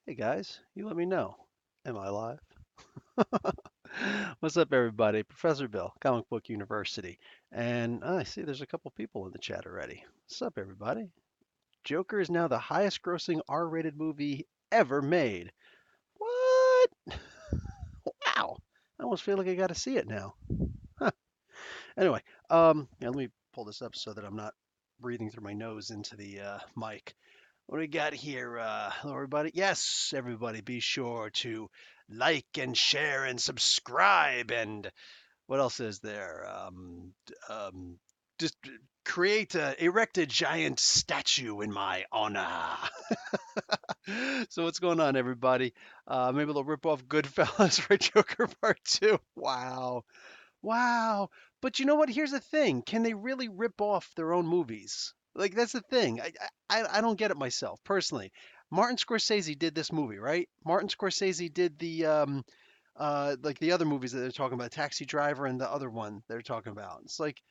Hey guys, you let me know. Am I live? What's up, everybody? Professor Bill, Comic Book University. And I see there's a couple people in the chat already. What's up, everybody? Joker is now the highest grossing R-rated movie ever made. What? Wow. I almost feel like I got to see it now. Huh. Anyway, let me pull this up so that I'm not breathing through my nose into the mic. What do we got here? Hello, everybody. Yes, everybody, be sure to like and share and subscribe. And what else is there? Just erect a giant statue in my honor. So what's going on, everybody? Maybe they'll rip off Goodfellas for Joker Part 2. Wow. Wow. But you know what? Here's the thing. Can they really rip off their own movies? Like that's the thing. I don't get it myself personally. Martin Scorsese did this movie, right? Martin Scorsese did the like the other movies that they're talking about, Taxi Driver and the other one they're talking about. It's like,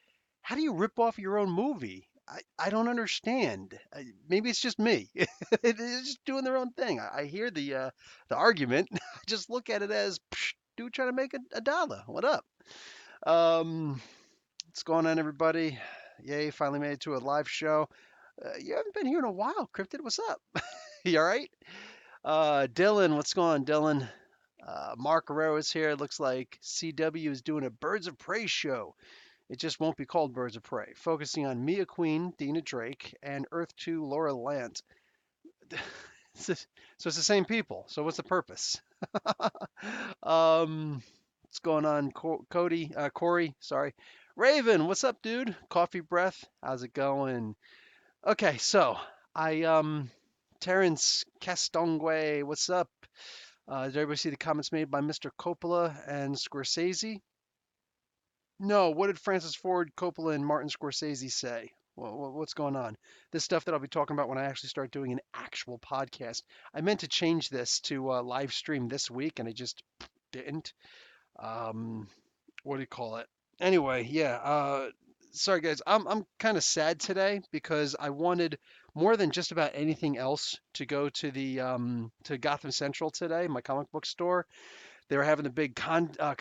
how do you rip off your own movie? I don't understand. Maybe it's just me. It's just doing their own thing. I hear the argument. I just look at it as psh, dude trying to make a dollar. What up? Um, what's going on, everybody? Yay, finally made it to a live show. You haven't been here in a while, Cryptid. What's up? You all right? Dylan, what's going on, Dylan? Mark Herrera is here. It looks like CW is doing a Birds of Prey show. It just won't be called Birds of Prey, focusing on Mia Queen, Dina Drake, and Earth 2 Laura Lant. So it's the same people. So what's the purpose? um, what's going on, Cody? Corey, sorry. Raven, what's up, dude? Coffee breath. How's it going? Okay, so Terrence Castongue, what's up? Did everybody see the comments made by Mr. Coppola and Scorsese? No, what did Francis Ford Coppola and Martin Scorsese say? What's going on? This stuff that I'll be talking about when I actually start doing an actual podcast. I meant to change this to live stream this week, and I just didn't. Um, what do you call it? Anyway, yeah. Sorry guys, I'm kind of sad today because I wanted more than just about anything else to go to the to Gotham Central today, my comic book store. They were having the big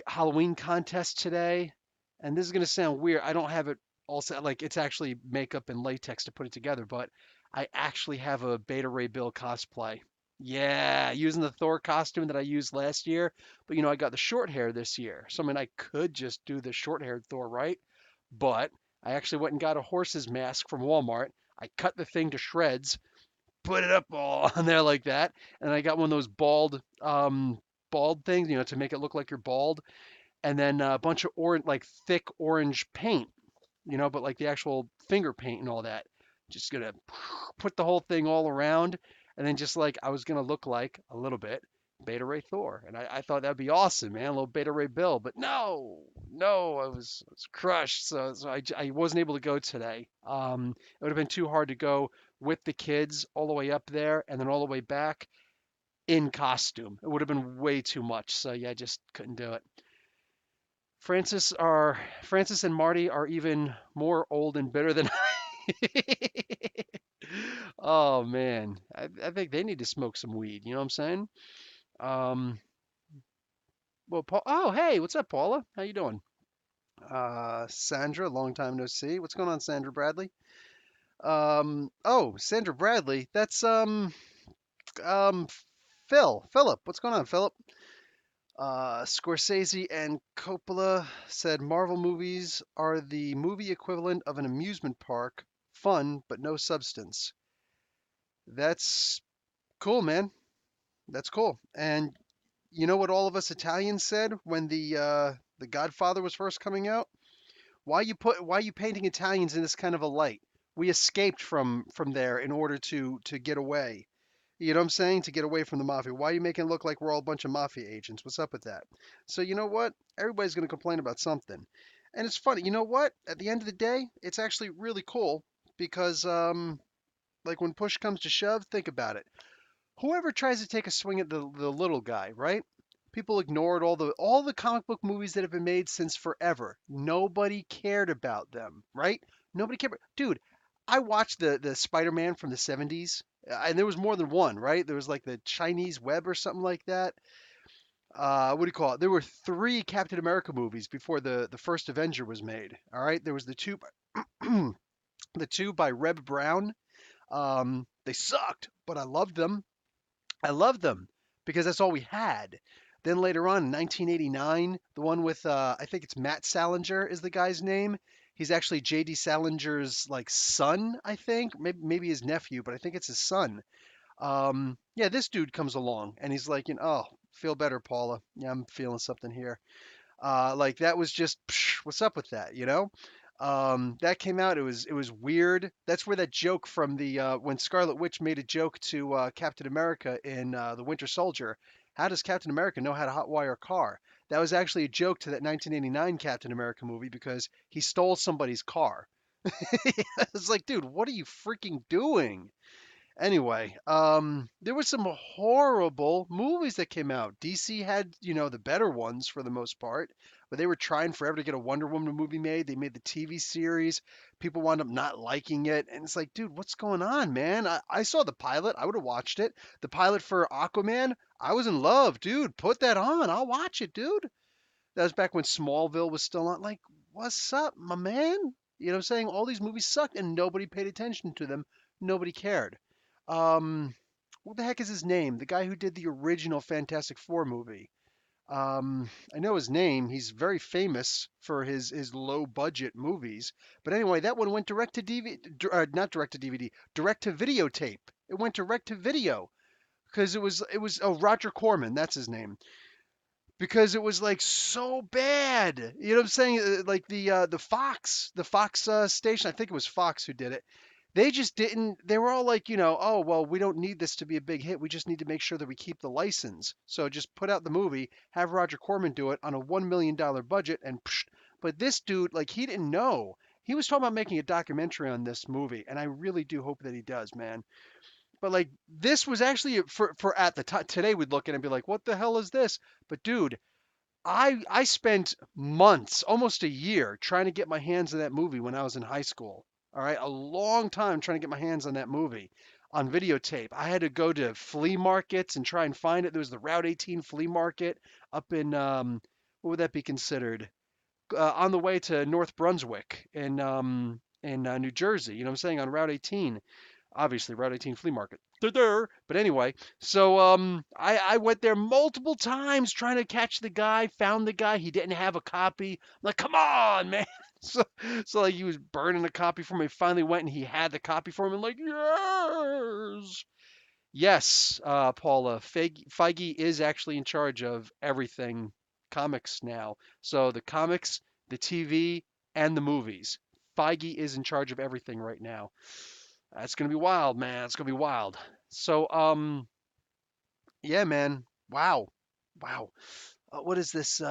Halloween contest today, and this is gonna sound weird. I don't have it all set, like it's actually makeup and latex to put it together, but I actually have a Beta Ray Bill cosplay. Yeah, using the Thor costume that I used last year, but I got the short hair this year. So I mean, I could just do the short-haired Thor, right? But I actually went and got a horse's mask from Walmart. I cut the thing to shreds, put it up all on there like that, and I got one of those bald things, to make it look like you're bald, and then a bunch of orange, like thick orange paint, but like the actual finger paint and all that. Just gonna put the whole thing all around, and then just like I was gonna look like a little bit Beta Ray Thor, and I thought that'd be awesome, man, a little Beta Ray Bill, but no, no, I was crushed, so I wasn't able to go today. It would have been too hard to go with the kids all the way up there and then all the way back in costume. It would have been way too much. So yeah, I just couldn't do it. Francis and Marty are even more old and bitter than I. Oh man, I think they need to smoke some weed. You know what I'm saying? Um, well, Paul. Oh, hey, what's up, Paula? How you doing? Sandra, long time no see. What's going on, Sandra Bradley? Oh, Sandra Bradley. That's um, Philip. What's going on, Philip? Scorsese and Coppola said Marvel movies are the movie equivalent of an amusement park, fun but no substance. That's cool, man. That's cool. And you know what all of us Italians said when the Godfather was first coming out? Why are you painting Italians in this kind of a light? We escaped from there in order to get away. You know what I'm saying? To get away from the mafia. Why are you making it look like we're all a bunch of mafia agents? What's up with that? So you know what? Everybody's going to complain about something. And it's funny. You know what? At the end of the day, it's actually really cool because like when push comes to shove, think about it. Whoever tries to take a swing at the little guy, right? People ignored all the comic book movies that have been made since forever. Nobody cared about them, right? Nobody cared. Dude, I watched the Spider-Man from the 70s. And there was more than one, right? There was like the Chinese Web or something like that. What do you call it? There were three Captain America movies before the first Avenger was made. All right, there was the two, the two by Reb Brown. They sucked, but I loved them. I loved them because that's all we had. Then later on in 1989, the one with I think it's Matt Salinger is the guy's name. He's actually J.D. Salinger's like son, I think, maybe his nephew, but I think it's his son. Yeah, this dude comes along and he's like, oh, feel better, Paula. Yeah, I'm feeling something here. Like that was just psh, what's up with that, you know? That came out. It was weird. That's where that joke from the when Scarlet Witch made a joke to Captain America in the Winter Soldier. How does Captain America know how to hotwire a car? That was actually a joke to that 1989 Captain America movie because he stole somebody's car. It's like, dude, what are you freaking doing? Anyway, there were some horrible movies that came out. DC had, the better ones for the most part, but they were trying forever to get a Wonder Woman movie made. They made the TV series. People wound up not liking it. And it's like, dude, what's going on, man? I saw the pilot. I would have watched it. The pilot for Aquaman, I was in love, dude. Put that on. I'll watch it, dude. That was back when Smallville was still on. Like, what's up, my man? You know what I'm saying? All these movies sucked and nobody paid attention to them. Nobody cared. Um, what the heck is his name? The guy who did the original Fantastic Four movie. I know his name. He's very famous for his low budget movies. But anyway, that one went direct to DVD, not direct to DVD, direct to videotape. It went direct to video because it was Roger Corman. That's his name because it was like so bad. You know what I'm saying? Like the Fox station. I think it was Fox who did it. They just didn't. They were all like, oh well, we don't need this to be a big hit. We just need to make sure that we keep the license. So just put out the movie, have Roger Corman do it on a $1 million budget, and psh, but this dude, like, he didn't know. He was talking about making a documentary on this movie, and I really do hope that he does, man. But like, this was actually for at the time today we'd look at it and be like, what the hell is this? But dude, I spent months, almost a year, trying to get my hands on that movie when I was in high school. All right, a long time trying to get my hands on that movie on videotape. I had to go to flea markets and try and find it. There was the Route 18 flea market up in what would that be considered? On the way to North Brunswick in New Jersey. You know what I'm saying? On Route 18, obviously Route 18 flea market. But anyway, so I went there multiple times trying to catch the guy, found the guy. He didn't have a copy. I'm like, come on, man. So, so like he was burning a copy for me. Finally went and he had the copy for him and like, yes. Yes, Paula, Feige is actually in charge of everything comics now. So the comics, the TV, and the movies. Feige is in charge of everything right now. That's gonna be wild, man. It's gonna be wild. So, yeah, man. Wow, wow. What is this?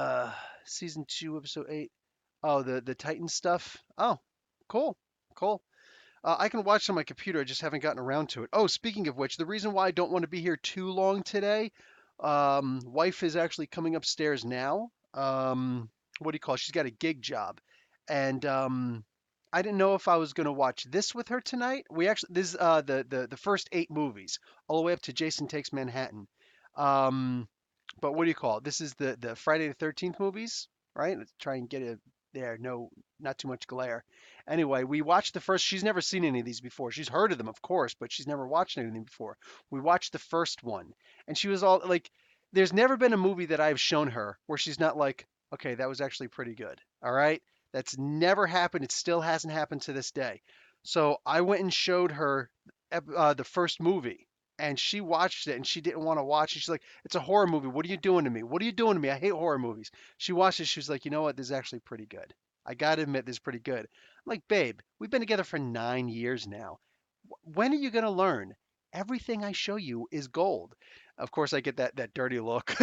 Season two, episode eight. Oh, the Titan stuff. Oh, cool, cool. I can watch on my computer. I just haven't gotten around to it. Oh, speaking of which, the reason why I don't want to be here too long today, wife is actually coming upstairs now. What do you call it? She's got a gig job, and I didn't know if I was going to watch this with her tonight. We actually this is the first eight movies, all the way up to Jason Takes Manhattan. Um, but what do you call it? This is the Friday the 13th movies, right? Let's try and get it there. No, not too much glare. Anyway, we watched the first. She's never seen any of these before. She's heard of them, of course, but she's never watched anything before. We watched the first one, and she was all like, "There's never been a movie that I've shown her where she's not like, okay, that was actually pretty good." All right, that's never happened. It still hasn't happened to this day. So I went and showed her the first movie, and she watched it, and she didn't want to watch it. She's like, "It's a horror movie. What are you doing to me? What are you doing to me? I hate horror movies." She watched it. She was like, "You know what? This is actually pretty good. I gotta admit, this is pretty good." I'm like, "Babe, we've been together for 9 years now. When are you gonna learn? Everything I show you is gold." Of course, I get that dirty look.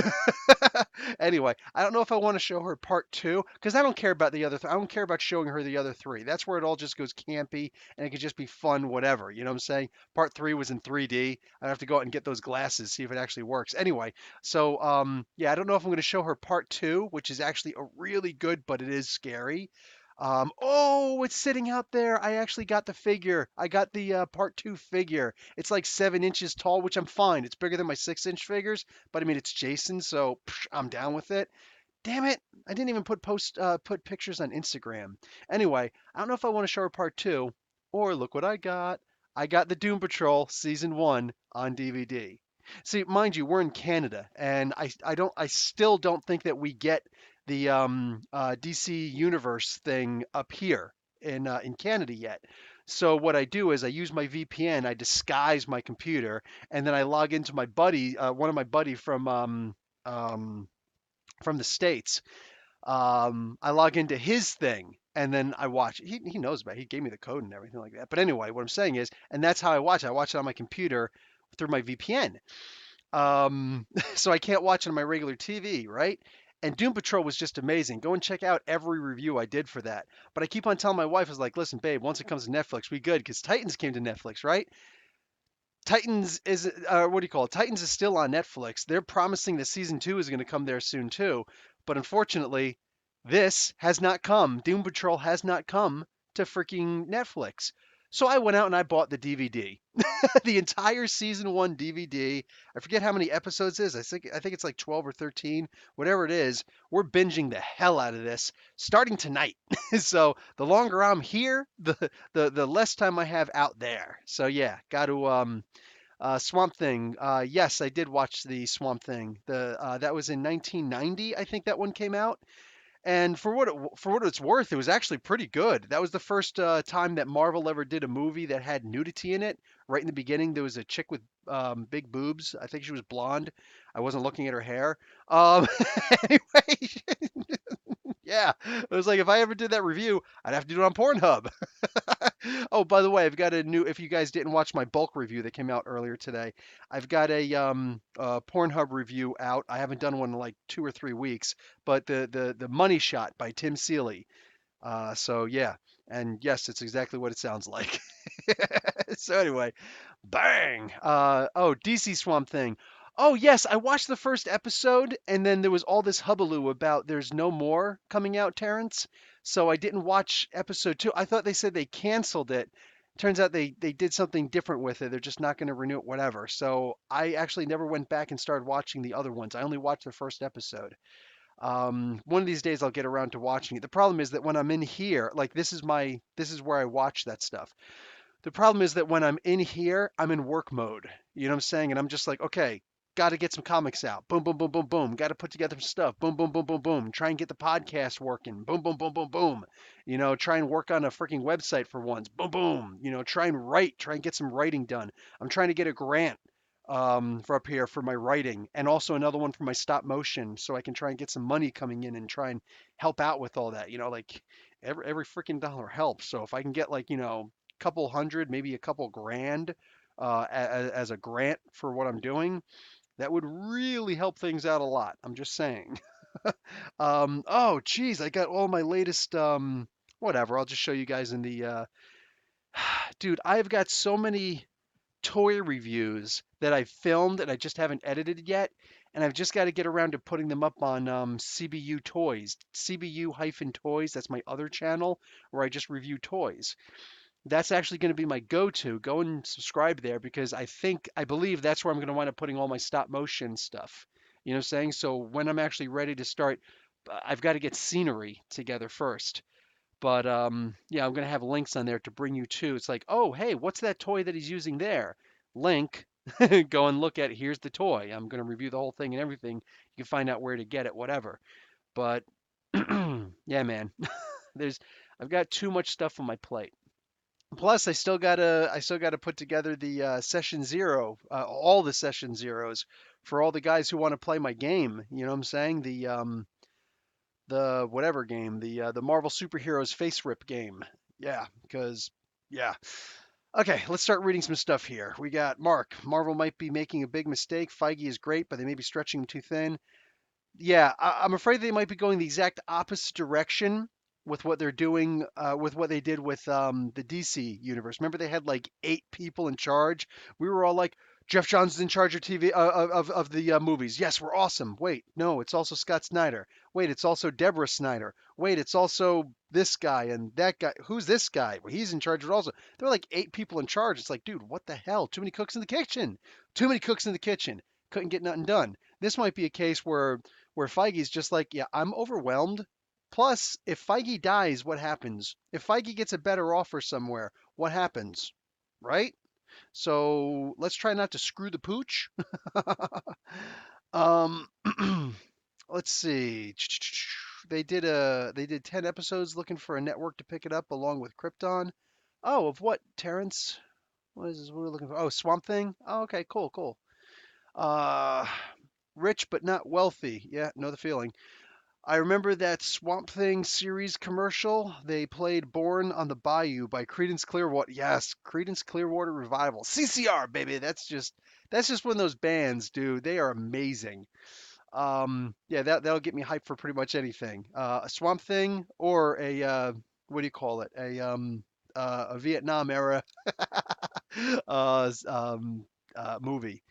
Anyway, I don't know if I want to show her part two because I don't care about the other. I don't care about showing her the other three. That's where it all just goes campy and it could just be fun, whatever. You know what I'm saying? Part three was in 3D. I have to go out and get those glasses, see if it actually works. Anyway, so yeah, I don't know if I'm going to show her part two, which is actually a really good, but it is scary. Oh, it's sitting out there. I actually got the figure. I got the part two figure. It's like 7 inches tall, which I'm fine. It's bigger than my 6 inch figures, but I mean it's Jason, so I'm down with it. Damn it! I didn't even put pictures on Instagram. Anyway, I don't know if I want to show her part two, or look what I got. I got the Doom Patrol season one on DVD. See, mind you, we're in Canada, and I still don't think that we get the DC Universe thing up here in Canada yet. So what I do is I use my VPN, I disguise my computer, and then I log into my buddy, one of my buddy um, from the States. I log into his thing and then I watch. He knows about it. He gave me the code and everything like that. But anyway, what I'm saying is, and that's how I watch it. I watch it on my computer through my VPN. So I can't watch it on my regular TV, right? And Doom Patrol was just amazing. Go and check out every review I did for that. But I keep on telling my wife, I was like, listen, babe, once it comes to Netflix, we good because Titans came to Netflix, right? Titans is what do you call it? Titans is still on Netflix. They're promising that season two is going to come there soon too, but unfortunately, this has not come. Doom Patrol has not come to freaking Netflix. So I went out and I bought the DVD, the entire season one DVD. I forget how many episodes it is. I think it's like 12 or 13, whatever it is. We're binging the hell out of this starting tonight. So the longer I'm here, the less time I have out there. So yeah, got to Swamp Thing. Yes, I did watch the Swamp Thing. The that was in 1990, I think that one came out. And for what it's worth, it was actually pretty good. That was the first time that Marvel ever did a movie that had nudity in it. Right in the beginning, there was a chick with big boobs. I think she was blonde. I wasn't looking at her hair. Anyway, yeah, it was like if I ever did that review, I'd have to do it on Pornhub. Oh, by the way, I've got a new. If you guys didn't watch my bulk review that came out earlier today, I've got a Pornhub review out. I haven't done one in like 2 or 3 weeks, but the Money Shot by Tim Seeley. So yeah, and yes, it's exactly what it sounds like. So anyway, bang. Oh, DC Swamp Thing. Oh yes, I watched the first episode, and then there was all this hubbub about there's no more coming out, Terrence. So I didn't watch episode two. I thought they said they canceled it. Turns out they did something different with it. They're just not going to renew it, whatever. So I actually never went back and started watching the other ones. I only watched the first episode. One of these days I'll get around to watching it. The problem is that when I'm in here, like this is where I watch that stuff. The problem is that when I'm in here, I'm in work mode. You know what I'm saying? And I'm just like, okay, got to get some comics out. Boom, boom, boom, boom, boom. Got to put together some stuff. Boom, boom, boom, boom, boom. Try and get the podcast working. Boom, boom, boom, boom, boom. Try and work on a freaking website for once. Boom, boom. Try and write. Try and get some writing done. I'm trying to get a grant for up here for my writing and also another one for my stop motion so I can try and get some money coming in and try and help out with all that. Like every freaking dollar helps. So if I can get like, couple hundred, maybe a couple grand as a grant for what I'm doing, that would really help things out a lot. I'm just saying. Oh, geez, I got all my latest, whatever. I'll just show you guys in the, dude, I've got so many toy reviews that I've filmed and I just haven't edited yet. And I've just got to get around to putting them up on CBU Toys, CBU-Toys. That's my other channel where I just review toys. That's actually going to be my go-to. Go and subscribe there because I believe that's where I'm going to wind up putting all my stop motion stuff. You know what I'm saying? So when I'm actually ready to start, I've got to get scenery together first. But yeah, I'm going to have links on there to bring you to. It's like, oh, hey, what's that toy that he's using there? Link. Go and look at it. Here's the toy. I'm going to review the whole thing and everything. You can find out where to get it, whatever. But yeah, man, there's I've got too much stuff on my plate. Plus, I still gotta put together the session zero, all the session zeros for all the guys who want to play my game. You know what I'm saying? The whatever game, the Marvel Superheroes Face Rip game. Yeah, because yeah. Okay, let's start reading some stuff here. We got Mark. Marvel might be making a big mistake. Feige is great, but they may be stretching him too thin. Yeah, I'm afraid they might be going the exact opposite direction with what they're doing, with what they did with the DC universe. Remember, they had like 8 people in charge. We were all like, Jeff Johns is in charge of TV of the movies. Yes, we're awesome. Wait, no, it's also Scott Snyder. Wait, it's also Deborah Snyder. Wait, it's also this guy and that guy. Who's this guy? Well, he's in charge of it also. There are like 8 people in charge. It's like, dude, what the hell? Too many cooks in the kitchen. Too many cooks in the kitchen. Couldn't get nothing done. This might be a case where Feige's just like, yeah, I'm overwhelmed. Plus, if Feige dies, what happens? If Feige gets a better offer somewhere, what happens? Right? So let's try not to screw the pooch. um, let's see. They did 10 episodes looking for a network to pick it up along with Krypton. Oh, of what, Terrence? What is this? What are we looking for? Oh, Swamp Thing. Oh, okay, cool, cool. Uh, rich but not wealthy. Yeah, know the feeling. I remember that Swamp Thing series commercial. They played "Born on the Bayou" by Creedence Clearwater. Yes, Creedence Clearwater Revival. CCR, baby. That's just one of those bands, dude. They are amazing. Yeah, that'll get me hyped for pretty much anything. A Swamp Thing or a what do you call it? A Vietnam era movie.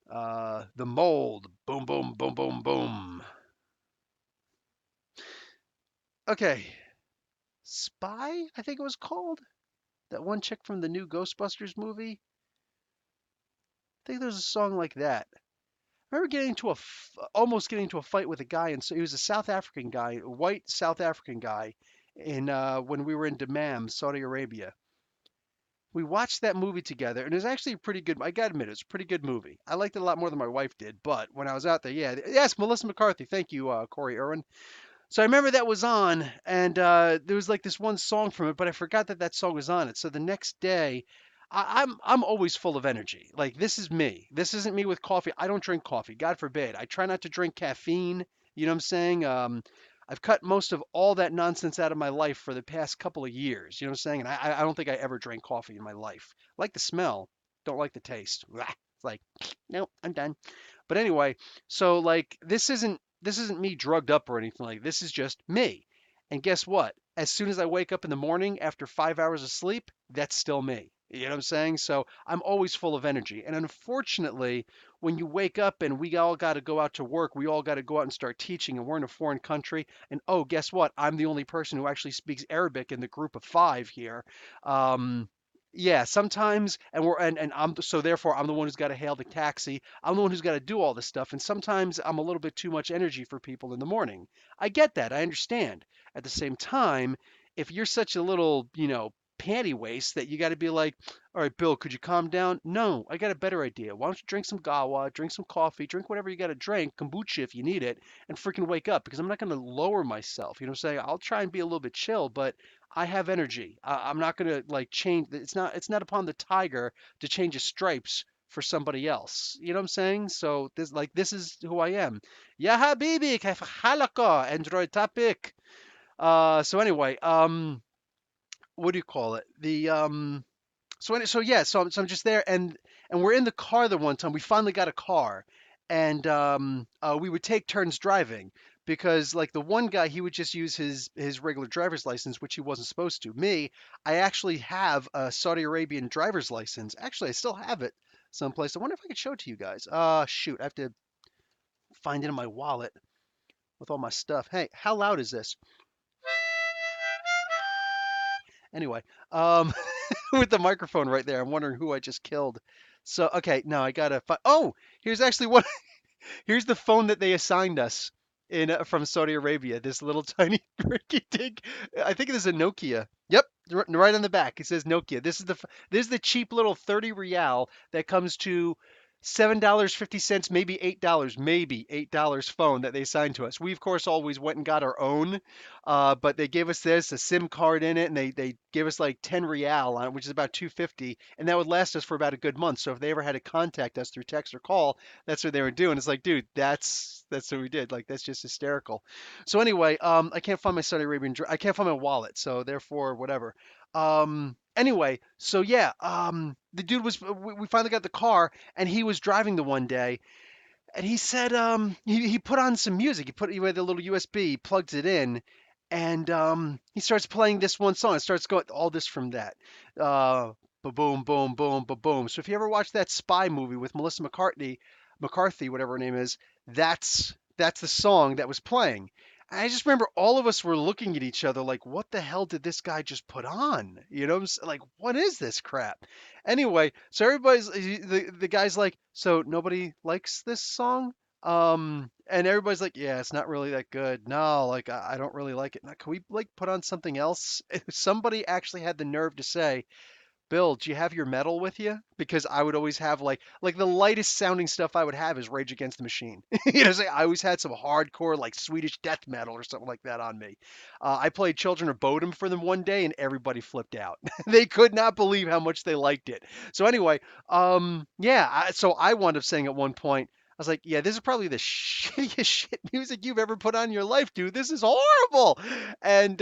The Mold. Boom, boom, boom, boom, boom. Okay, Spy, I think it was called. That one chick from the new Ghostbusters movie. I think there's a song like that. I remember almost getting into a fight with a guy, and so he was a South African guy, a white South African guy, in when we were in Dammam, Saudi Arabia. We watched that movie together, and it was actually a pretty good. I gotta admit, it was a pretty good movie. I liked it a lot more than my wife did. But when I was out there, yeah, yes, Melissa McCarthy. Thank you, Corey Irwin. So I remember that was on, and there was like this one song from it, but I forgot that that song was on it. So the next day, I'm always full of energy. Like this is me. This isn't me with coffee. I don't drink coffee. God forbid. I try not to drink caffeine. You know what I'm saying? I've cut most of all that nonsense out of my life for the past couple of years. You know what I'm saying? And I don't think I ever drank coffee in my life. Like the smell, don't like the taste. Blah. It's like, nope, I'm done. But anyway, so like this isn't me drugged up or anything like this is just me. And guess what? As soon as I wake up in the morning after 5 hours of sleep, that's still me. You know what I'm saying? So I'm always full of energy. And unfortunately, when you wake up and we all got to go out to work, we all got to go out and start teaching, and we're in a foreign country. And oh, guess what? I'm the only person who actually speaks Arabic in the group of 5 here. Um, yeah, sometimes, and I'm so therefore I'm the one who's got to hail the taxi. I'm the one who's got to do all this stuff, and sometimes I'm a little bit too much energy for people in the morning. I get that. I understand. At the same time, if you're such a little, panty waist that you got to be like, all right, Bill, could you calm down? No, I got a better idea. Why don't you drink some gawa, drink some coffee, drink whatever you got to drink, kombucha if you need it, and freaking wake up because I'm not going to lower myself. You know what I'm saying? I'll try and be a little bit chill, but I have energy. I'm not going to like change. It's not upon the tiger to change his stripes for somebody else. You know what I'm saying? So this is who I am. Ya habibi, kayfa halaka, Android topic. So anyway, what do you call it? So yeah, so I'm just there, and we're in the car the one time. We finally got a car, and we would take turns driving because like the one guy he would just use his regular driver's license, which he wasn't supposed to. Me, I actually have a Saudi Arabian driver's license. Actually, I still have it someplace. I wonder if I could show it to you guys. Shoot, I have to find it in my wallet with all my stuff. Hey, how loud is this? Anyway, with the microphone right there, I'm wondering who I just killed. So, okay, now I gotta find. Oh, here's actually what. Here's the phone that they assigned us in from Saudi Arabia. This little tiny rinky dink. I think it is a Nokia. Yep, right on the back. It says Nokia. This is the cheap little 30 real that comes to $7.50, maybe $8 phone that they assigned to us. We of course always went and got our own, but they gave us this, a SIM card in it, and they gave us like 10 real on it, which is about 250, and that would last us for about a good month. So if they ever had to contact us through text or call, that's what they were doing. It's like, dude, that's what we did. Like that's just hysterical. So anyway, I can't find my Saudi Arabian. I can't find my wallet. So therefore, whatever. Anyway, so yeah, the dude was. We finally got the car, and he was driving the one day, and he said, he put on some music. He had a little USB, plugged it in, and he starts playing this one song. It starts going all this from that. Ba-boom, boom, boom, ba-boom. So if you ever watch that spy movie with Melissa McCarthy, whatever her name is, that's the song that was playing. And I just remember all of us were looking at each other like, what the hell did this guy just put on? Like, what is this crap? Anyway, so the guy's like, so nobody likes this song? And everybody's like, yeah, it's not really that good. No, like I don't really like it. Now, can we like put on something else? Somebody actually had the nerve to say, Bill, do you have your metal with you? Because I would always have like the lightest sounding stuff I would have is Rage Against the Machine. I always had some hardcore like Swedish death metal or something like that on me. I played Children of Bodom for them one day and everybody flipped out. They could not believe how much they liked it. So anyway, yeah, so I wound up saying at one point, I was like, yeah, this is probably the shittiest shit music you've ever put on in your life, dude. This is horrible. And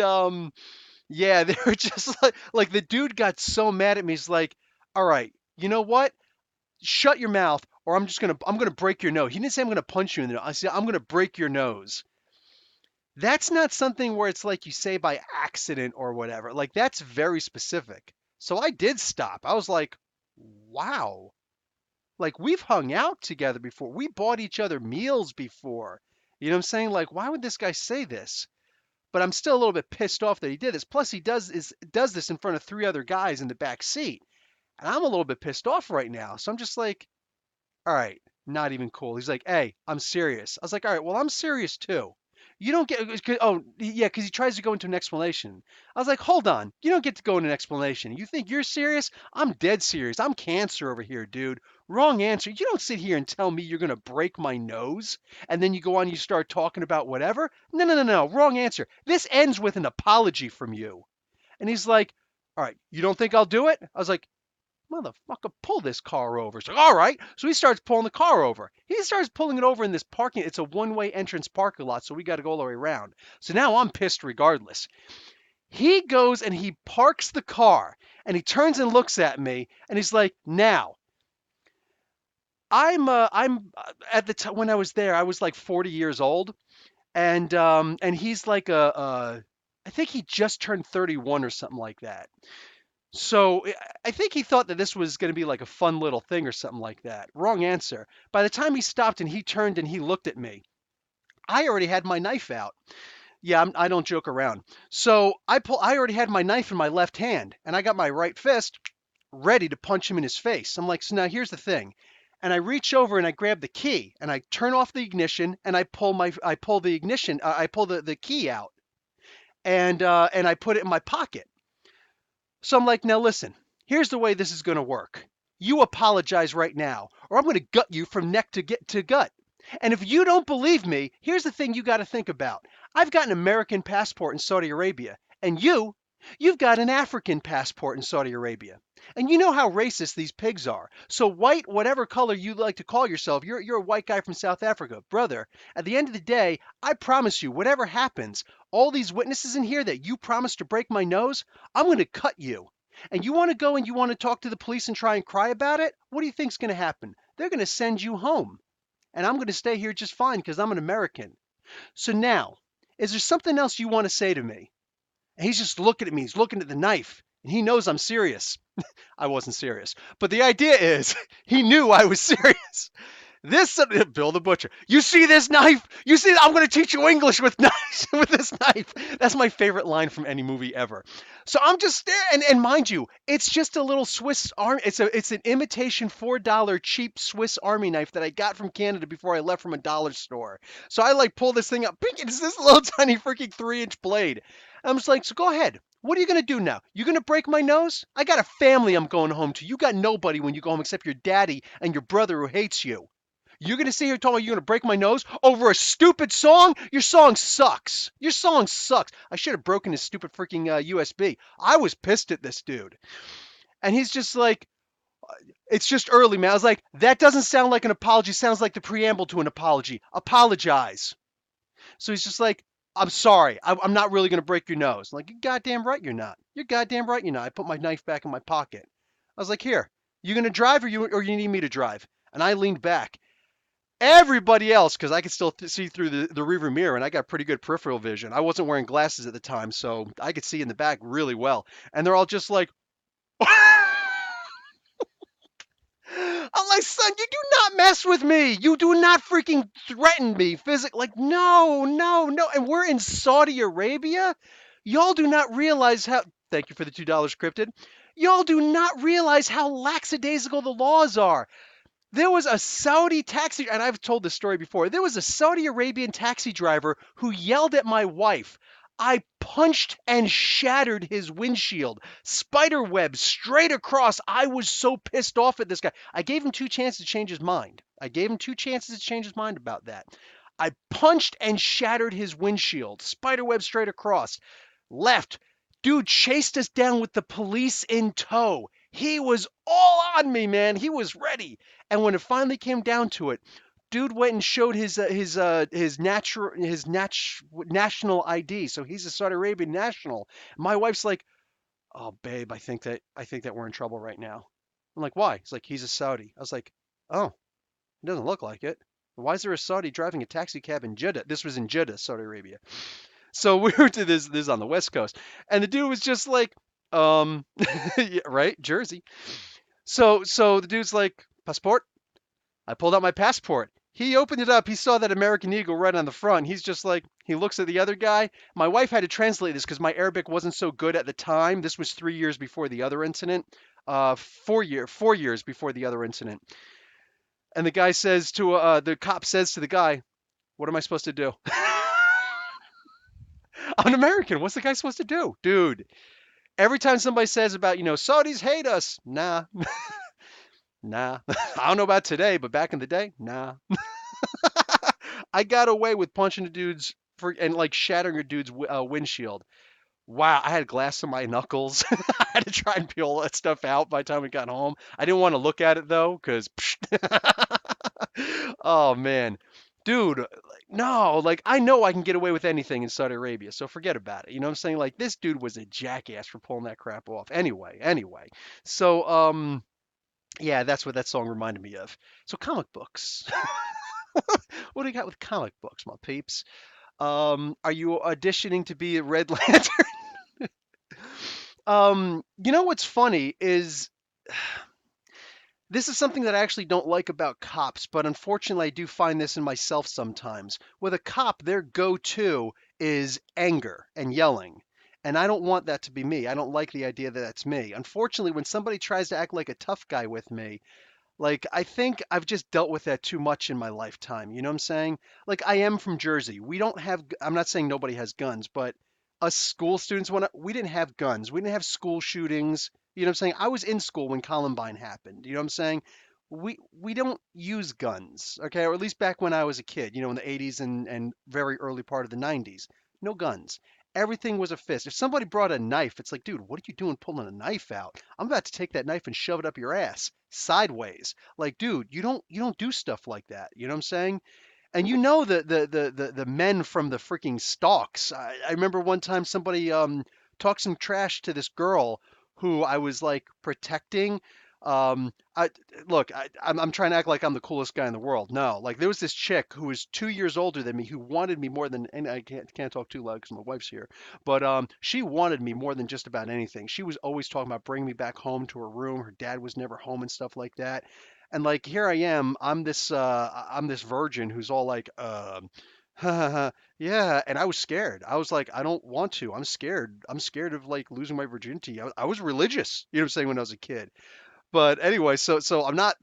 yeah, they were just like the dude got so mad at me. He's like, "All right, you know what? Shut your mouth, or I'm gonna break your nose." He didn't say I'm gonna punch you in the nose. I said I'm gonna break your nose. That's not something where it's like you say by accident or whatever. Like that's very specific. So I did stop. I was like, "Wow." Like we've hung out together before. We bought each other meals before. You know what I'm saying? Like, why would this guy say this? But I'm still a little bit pissed off that he did this. Plus, he does this in front of three other guys in the back seat, and I'm a little bit pissed off right now. So I'm just like, all right, not even cool. He's like, hey, I'm serious. I was like, all right, well, I'm serious too. You don't get, oh, yeah, because he tries to go into an explanation. I was like, hold on, you don't get to go into an explanation. You think you're serious? I'm dead serious. I'm cancer over here, dude. Wrong answer. You don't sit here and tell me you're going to break my nose and then you go on, you start talking about whatever. No, no, no, no. Wrong answer. This ends with an apology from you. And he's like, all right, you don't think I'll do it? I was like, motherfucker, pull this car over. He's like, all right. So he starts pulling the car over. He starts pulling it over in this parking. It's a one-way entrance parking lot, so we got to go all the way around. So now I'm pissed regardless. He goes and he parks the car and he turns and looks at me and he's like, now, I'm at the time when I was there, I was like 40 years old and he's like I think he just turned 31 or something like that. So I think he thought that this was going to be like a fun little thing or something like that. Wrong answer. By the time he stopped and he turned and he looked at me, I already had my knife out. Yeah, I don't joke around. So I already had my knife in my left hand, and I got my right fist ready to punch him in his face. I'm like, so now here's the thing. And I reach over and I grab the key and I turn off the ignition and I pull the ignition I pull the key out and I put it in my pocket. So I'm like, now listen, here's the way this is going to work. You apologize right now, or I'm going to gut you from neck to get to gut. And if you don't believe me, here's the thing you got to think about. I've got an American passport in Saudi Arabia, and you've got an African passport in Saudi Arabia. And you know how racist these pigs are. So white, whatever color you like to call yourself, you're a white guy from South Africa. Brother, at the end of the day, I promise you, whatever happens, all these witnesses in here that you promised to break my nose, I'm going to cut you. And you want to go and you want to talk to the police and try and cry about it? What do you think's going to happen? They're going to send you home. And I'm going to stay here just fine because I'm an American. So now, is there something else you want to say to me? And he's just looking at me. He's looking at the knife. And he knows I'm serious. I wasn't serious. But the idea is, he knew I was serious. This Bill the Butcher. You see this knife? You see? I'm going to teach you English with knives with this knife. That's my favorite line from any movie ever. So I'm just there, and mind you, it's just a little Swiss Army. It's an imitation $4 cheap Swiss Army knife that I got from Canada before I left from a dollar store. So I like pull this thing up. It's this little tiny freaking 3-inch blade. I'm just like, so go ahead. What are you going to do now? You going to break my nose? I got a family I'm going home to. You got nobody when you go home except your daddy and your brother who hates you. You're going to sit here talking about you're going to break my nose over a stupid song? Your song sucks. Your song sucks. I should have broken his stupid freaking USB. I was pissed at this dude. And he's just like, it's just early, man. I was like, that doesn't sound like an apology. Sounds like the preamble to an apology. Apologize. So he's just like, I'm sorry. I'm not really going to break your nose. I'm like, you're goddamn right you're not. You're goddamn right you're not. I put my knife back in my pocket. I was like, here, you going to drive or you need me to drive? And I leaned back. Everybody else, because I could still see through the rearview mirror, and I got pretty good peripheral vision. I wasn't wearing glasses at the time, so I could see in the back really well. And they're all just like, my son, you do not mess with me. You do not freaking threaten me physically. Like, no, no, no. And we're in Saudi Arabia. Y'all do not realize how. Thank you for the $2 cryptid. Y'all do not realize how lackadaisical the laws are. There was a Saudi taxi, and I've told this story before. There was a Saudi Arabian taxi driver who yelled at my wife. I punched and shattered his windshield. Spider web straight across. I was so pissed off at this guy. I gave him two chances to change his mind. I gave him two chances to change his mind about that. I punched and shattered his windshield. Spider web straight across. Left. Dude chased us down with the police in tow. He was all on me, man. He was ready. And when it finally came down to it, dude went and showed national ID. So he's a Saudi Arabian national. My wife's like, "Oh, babe, I think that we're in trouble right now." I'm like, "Why?" He's like, "He's a Saudi." I was like, "Oh, it doesn't look like it. Why is there a Saudi driving a taxi cab in Jeddah?" This was in Jeddah, Saudi Arabia. So we were to this is on the West Coast, and the dude was just like, yeah, right, Jersey. So the dude's like, "Passport?" I pulled out my passport. He opened it up. He saw that American Eagle right on the front. He's just like, he looks at the other guy. My wife had to translate this because my Arabic wasn't so good at the time. This was 3 years before the other incident. 4 years before the other incident. And the guy says to the cop says to the guy, "What am I supposed to do?" I'm an American. What's the guy supposed to do, dude? Every time somebody says about Saudis hate us, nah, nah. I don't know about today, but back in the day, nah. I got away with punching a dude's and like shattering a dude's windshield. Wow, I had glass in my knuckles. I had to try and peel all that stuff out by the time we got home. I didn't want to look at it though, because oh man, dude, no, like I know I can get away with anything in Saudi Arabia, so forget about it. You know what I'm saying? Like this dude was a jackass for pulling that crap off. Anyway, so yeah, that's what that song reminded me of. So comic books. What do you got with comic books, my peeps? Are you auditioning to be a Red Lantern? You know what's funny is this is something that I actually don't like about cops, but unfortunately I do find this in myself sometimes. With a cop, their go-to is anger and yelling. And I don't want that to be me. I don't like the idea that that's me. Unfortunately, when somebody tries to act like a tough guy with me, like, I think I've just dealt with that too much in my lifetime. You know what I'm saying? Like, I am from Jersey. We don't have, I'm not saying nobody has guns, but us school students, we didn't have guns. We didn't have school shootings. You know what I'm saying? I was in school when Columbine happened. You know what I'm saying? We don't use guns, okay? Or at least back when I was a kid, in the 80s and very early part of the 90s. No guns. Everything was a fist. If somebody brought a knife, it's like, dude, what are you doing pulling a knife out? I'm about to take that knife and shove it up your ass sideways. Like, dude, you don't do stuff like that. You know what I'm saying? And the men from the freaking stalks. I remember one time somebody talked some trash to this girl who I was like protecting. I look, I'm trying to act like I'm the coolest guy in the world. No, like there was this chick who was 2 years older than me who wanted me more than, and I can't talk too loud because my wife's here, but she wanted me more than just about anything. She was always talking about bringing me back home to her room. Her dad was never home and stuff like that. And like here I am, I'm this virgin who's all like, yeah, and I was scared. I was like, I don't want to. I'm scared. I'm scared of like losing my virginity. I was religious, you know what I'm saying, when I was a kid. But anyway, so I'm not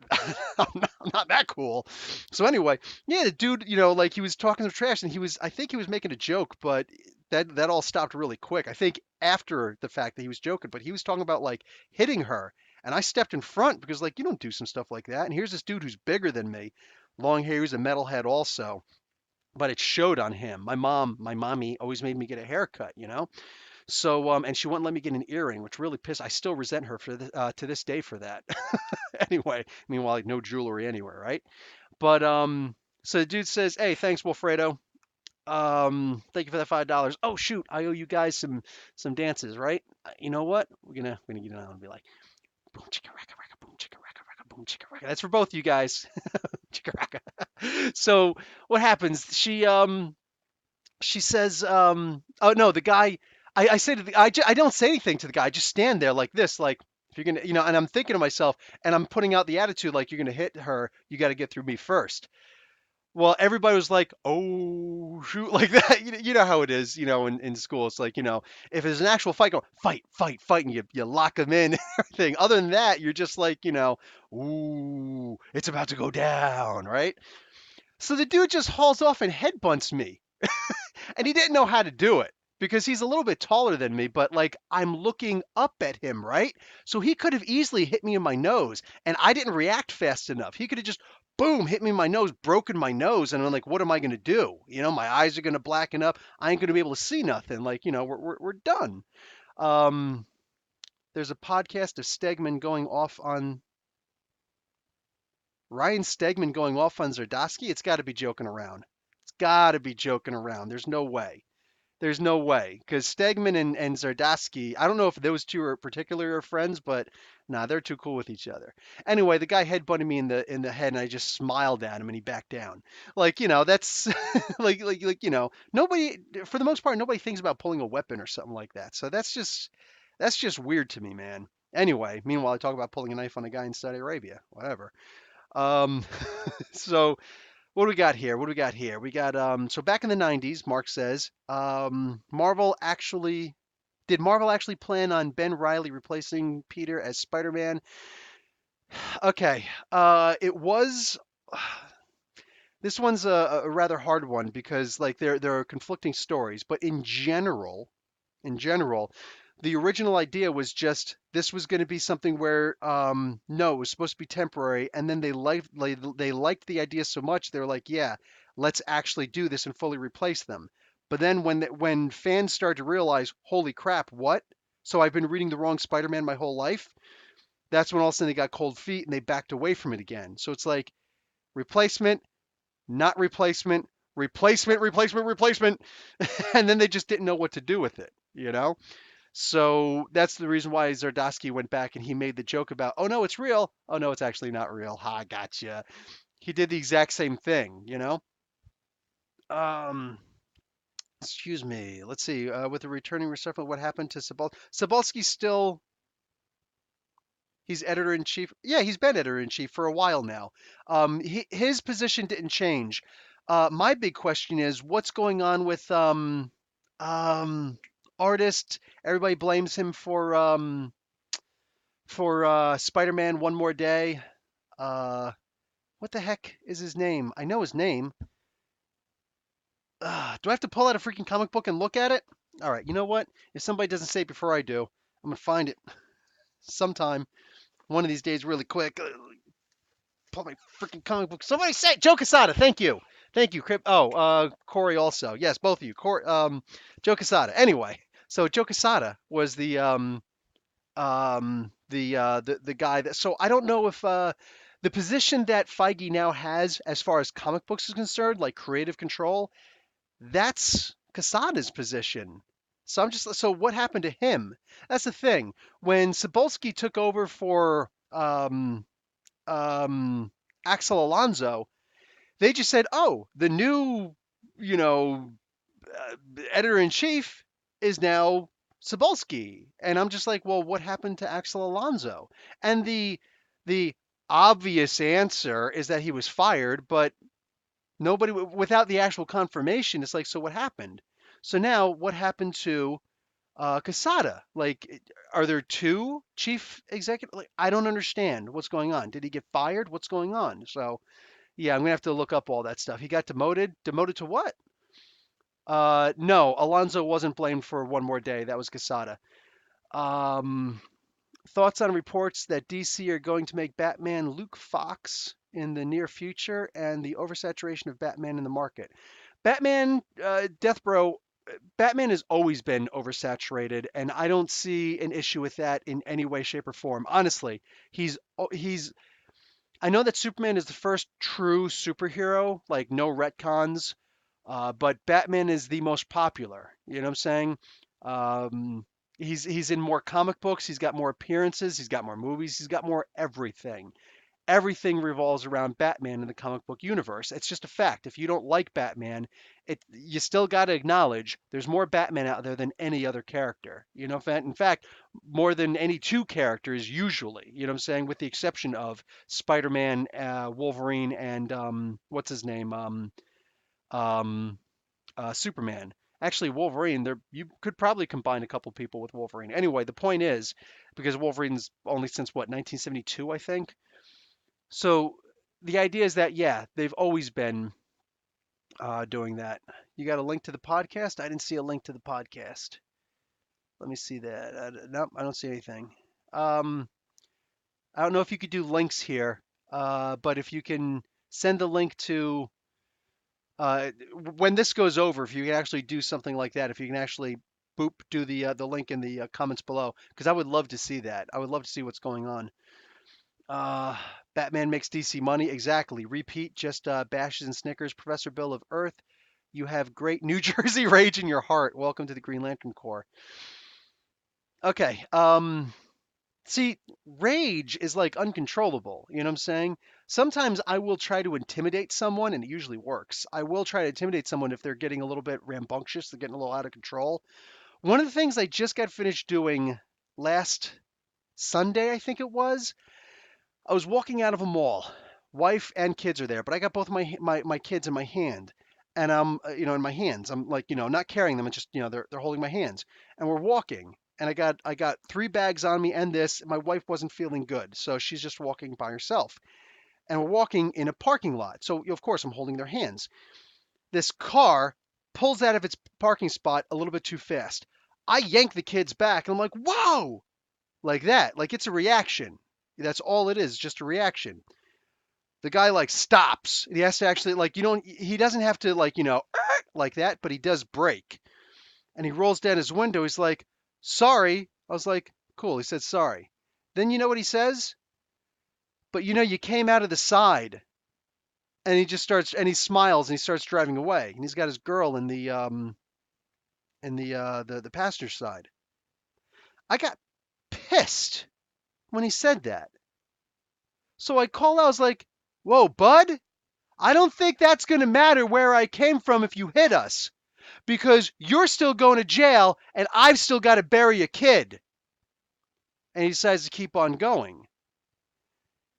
I'm not that cool. So anyway, yeah, the dude, like he was talking some trash and I think he was making a joke, but that all stopped really quick. I think after the fact that he was joking, but he was talking about like hitting her. And I stepped in front because like you don't do some stuff like that. And here's this dude who's bigger than me, long hair, he was a metalhead also, but it showed on him. My mommy always made me get a haircut. So, and she wouldn't let me get an earring, which really pissed. I still resent her to this day for that. Anyway, meanwhile, like no jewelry anywhere, right? But so the dude says, "Hey, thanks, Wilfredo. Thank you for that $5. Oh shoot, I owe you guys some dances, right? You know what? We're gonna get on and be like, boom chicka racka racka boom chicka racka racka boom chicka racka. That's for both you guys. Chicka racka. So what happens? She says, oh no, the guy, I say to the, I don't say anything to the guy. I just stand there like this, like, If you're gonna, and I'm thinking to myself, and I'm putting out the attitude like you're gonna hit her, you got to get through me first. Well, everybody was like, "Oh, shoot," like that. You know how it is, in school. It's like, if there's an actual fight, go fight, fight, fight, and you lock them in and everything. Other than that, you're just like, ooh, it's about to go down, right? So the dude just hauls off and headbutts me, and he didn't know how to do it because he's a little bit taller than me, but like I'm looking up at him, right? So he could have easily hit me in my nose, and I didn't react fast enough. He could have just boom hit me in my nose, broken my nose, and I'm like, what am I gonna do? My eyes are gonna blacken up. I ain't gonna be able to see nothing. Like, we're done. Um, there's a podcast of Stegman going off on Ryan Stegman going off on Zardosky. It's got to be joking around. It's got to be joking around. There's no way. There's no way because Stegman and Zardosky, I don't know if those two are particularly are friends, but nah, they're too cool with each other. Anyway, the guy headbutted me in the head, and I just smiled at him, and he backed down. Like that's nobody for the most part nobody thinks about pulling a weapon or something like that. So that's just weird to me, man. Anyway, meanwhile, I talk about pulling a knife on a guy in Saudi Arabia, whatever. Um, so what do we got here? What do we got here? We got so back in the 90s, Mark says, Marvel actually plan on Ben Riley replacing Peter as Spider-Man? Okay. It was this one's a rather hard one because like there are conflicting stories, but in general, the original idea was just this was going to be something where no, it was supposed to be temporary, and then they liked the idea so much they're like, yeah, let's actually do this and fully replace them. But then when fans started to realize, holy crap, what? So I've been reading the wrong Spider-Man my whole life. That's when all of a sudden they got cold feet and they backed away from it again. So it's like replacement, not replacement, replacement, replacement, replacement, and then they just didn't know what to do with it. So that's the reason why Zardosky went back and he made the joke about, oh no, it's real. Oh no, it's actually not real. Ha, gotcha. He did the exact same thing. Um, excuse me. Let's see. With the returning resurfacing, what happened to Sabal? Sabalski's still, he's editor in chief. Yeah, he's been editor in chief for a while now. His position didn't change. My big question is what's going on with um, artist? Everybody blames him for Spider-Man One More Day. Uh, what the heck is his name? I know his name. Do I have to pull out a freaking comic book and look at it? All right, you know what? If somebody doesn't say it before I do, I'm gonna find it sometime, one of these days, really quick. Pull my freaking comic book. Somebody say it. Joe Quesada. Thank you. Thank you, Crip. Oh, Corey also. Yes, both of you. Joe Quesada. Anyway, so Joe Quesada was the guy that. So I don't know if the position that Feige now has as far as comic books is concerned, like creative control, that's Quesada's position. So so what happened to him? That's the thing. When Cebulski took over for um, Axel Alonso, they just said, "Oh, the new, you know, editor in chief is now Cebulski," and I'm just like, "Well, what happened to Axel Alonso?" And the obvious answer is that he was fired, but nobody without the actual confirmation. It's like, so what happened? So now, what happened to Casada? Like, are there two chief executive? Like, I don't understand what's going on. Did he get fired? What's going on? So yeah, I'm gonna have to look up all that stuff. He got demoted. Demoted to what? No, Alonso wasn't blamed for One More Day. That was Casada. Um, thoughts on reports that DC are going to make Batman Luke Fox in the near future and the oversaturation of Batman in the market. Batman, Deathbro, Batman has always been oversaturated, and I don't see an issue with that in any way, shape, or form. Honestly, he's. I know that Superman is the first true superhero, like no retcons, but Batman is the most popular. You know what I'm saying? Um, he's in more comic books. He's got more appearances. He's got more movies. He's got more everything. everything revolves around Batman in the comic book universe. It's just a fact. If you don't like Batman, you still got to acknowledge there's more Batman out there than any other character. In fact, more than any two characters usually. You know what I'm saying? With the exception of Spider-Man, Wolverine, and what's his name? Um, Superman. Actually, Wolverine, you could probably combine a couple people with Wolverine. Anyway, the point is, because Wolverine's only since what, 1972, I think. So the idea is that, yeah, they've always been doing that. You got a link to the podcast? I didn't see a link to the podcast. Let me see that. Nope, I don't see anything. Um, I don't know if you could do links here, but if you can send the link to when this goes over, if you can actually do something like that, if you can actually boop do the link in the comments below, because I would love to see that. I would love to see what's going on. Uh, Batman makes DC money. Exactly. Repeat, just bashes and snickers. Professor Bill of Earth, you have great New Jersey rage in your heart. Welcome to the Green Lantern Corps. Okay. See, rage is like uncontrollable. You know what I'm saying? Sometimes I will try to intimidate someone, and it usually works. I will try to intimidate someone if they're getting a little bit rambunctious, they're getting a little out of control. One of the things I just got finished doing last Sunday, I think it was, I was walking out of a mall. Wife and kids are there, but I got both my kids in my hand, and I'm in my hands. I'm like not carrying them. It's just they're holding my hands, and we're walking. And I got three bags on me and this. My wife wasn't feeling good, so she's just walking by herself. And we're walking in a parking lot, so of course I'm holding their hands. This car pulls out of its parking spot a little bit too fast. I yank the kids back, and I'm like, "Whoa!" Like that, like it's a reaction. That's all it is, just a reaction. The guy like stops. He has to actually like he doesn't have to like like that, but he does brake. And he rolls down his window. He's like, "Sorry." I was like, "Cool." He said, "Sorry." Then you know what he says? "But you came out of the side." And he just starts and he smiles and he starts driving away. And he's got his girl in the passenger side. I got pissed when he said that. So I call out, I was like, "Whoa, bud, I don't think that's going to matter where I came from if you hit us, because you're still going to jail and I've still got to bury a kid." And he decides to keep on going.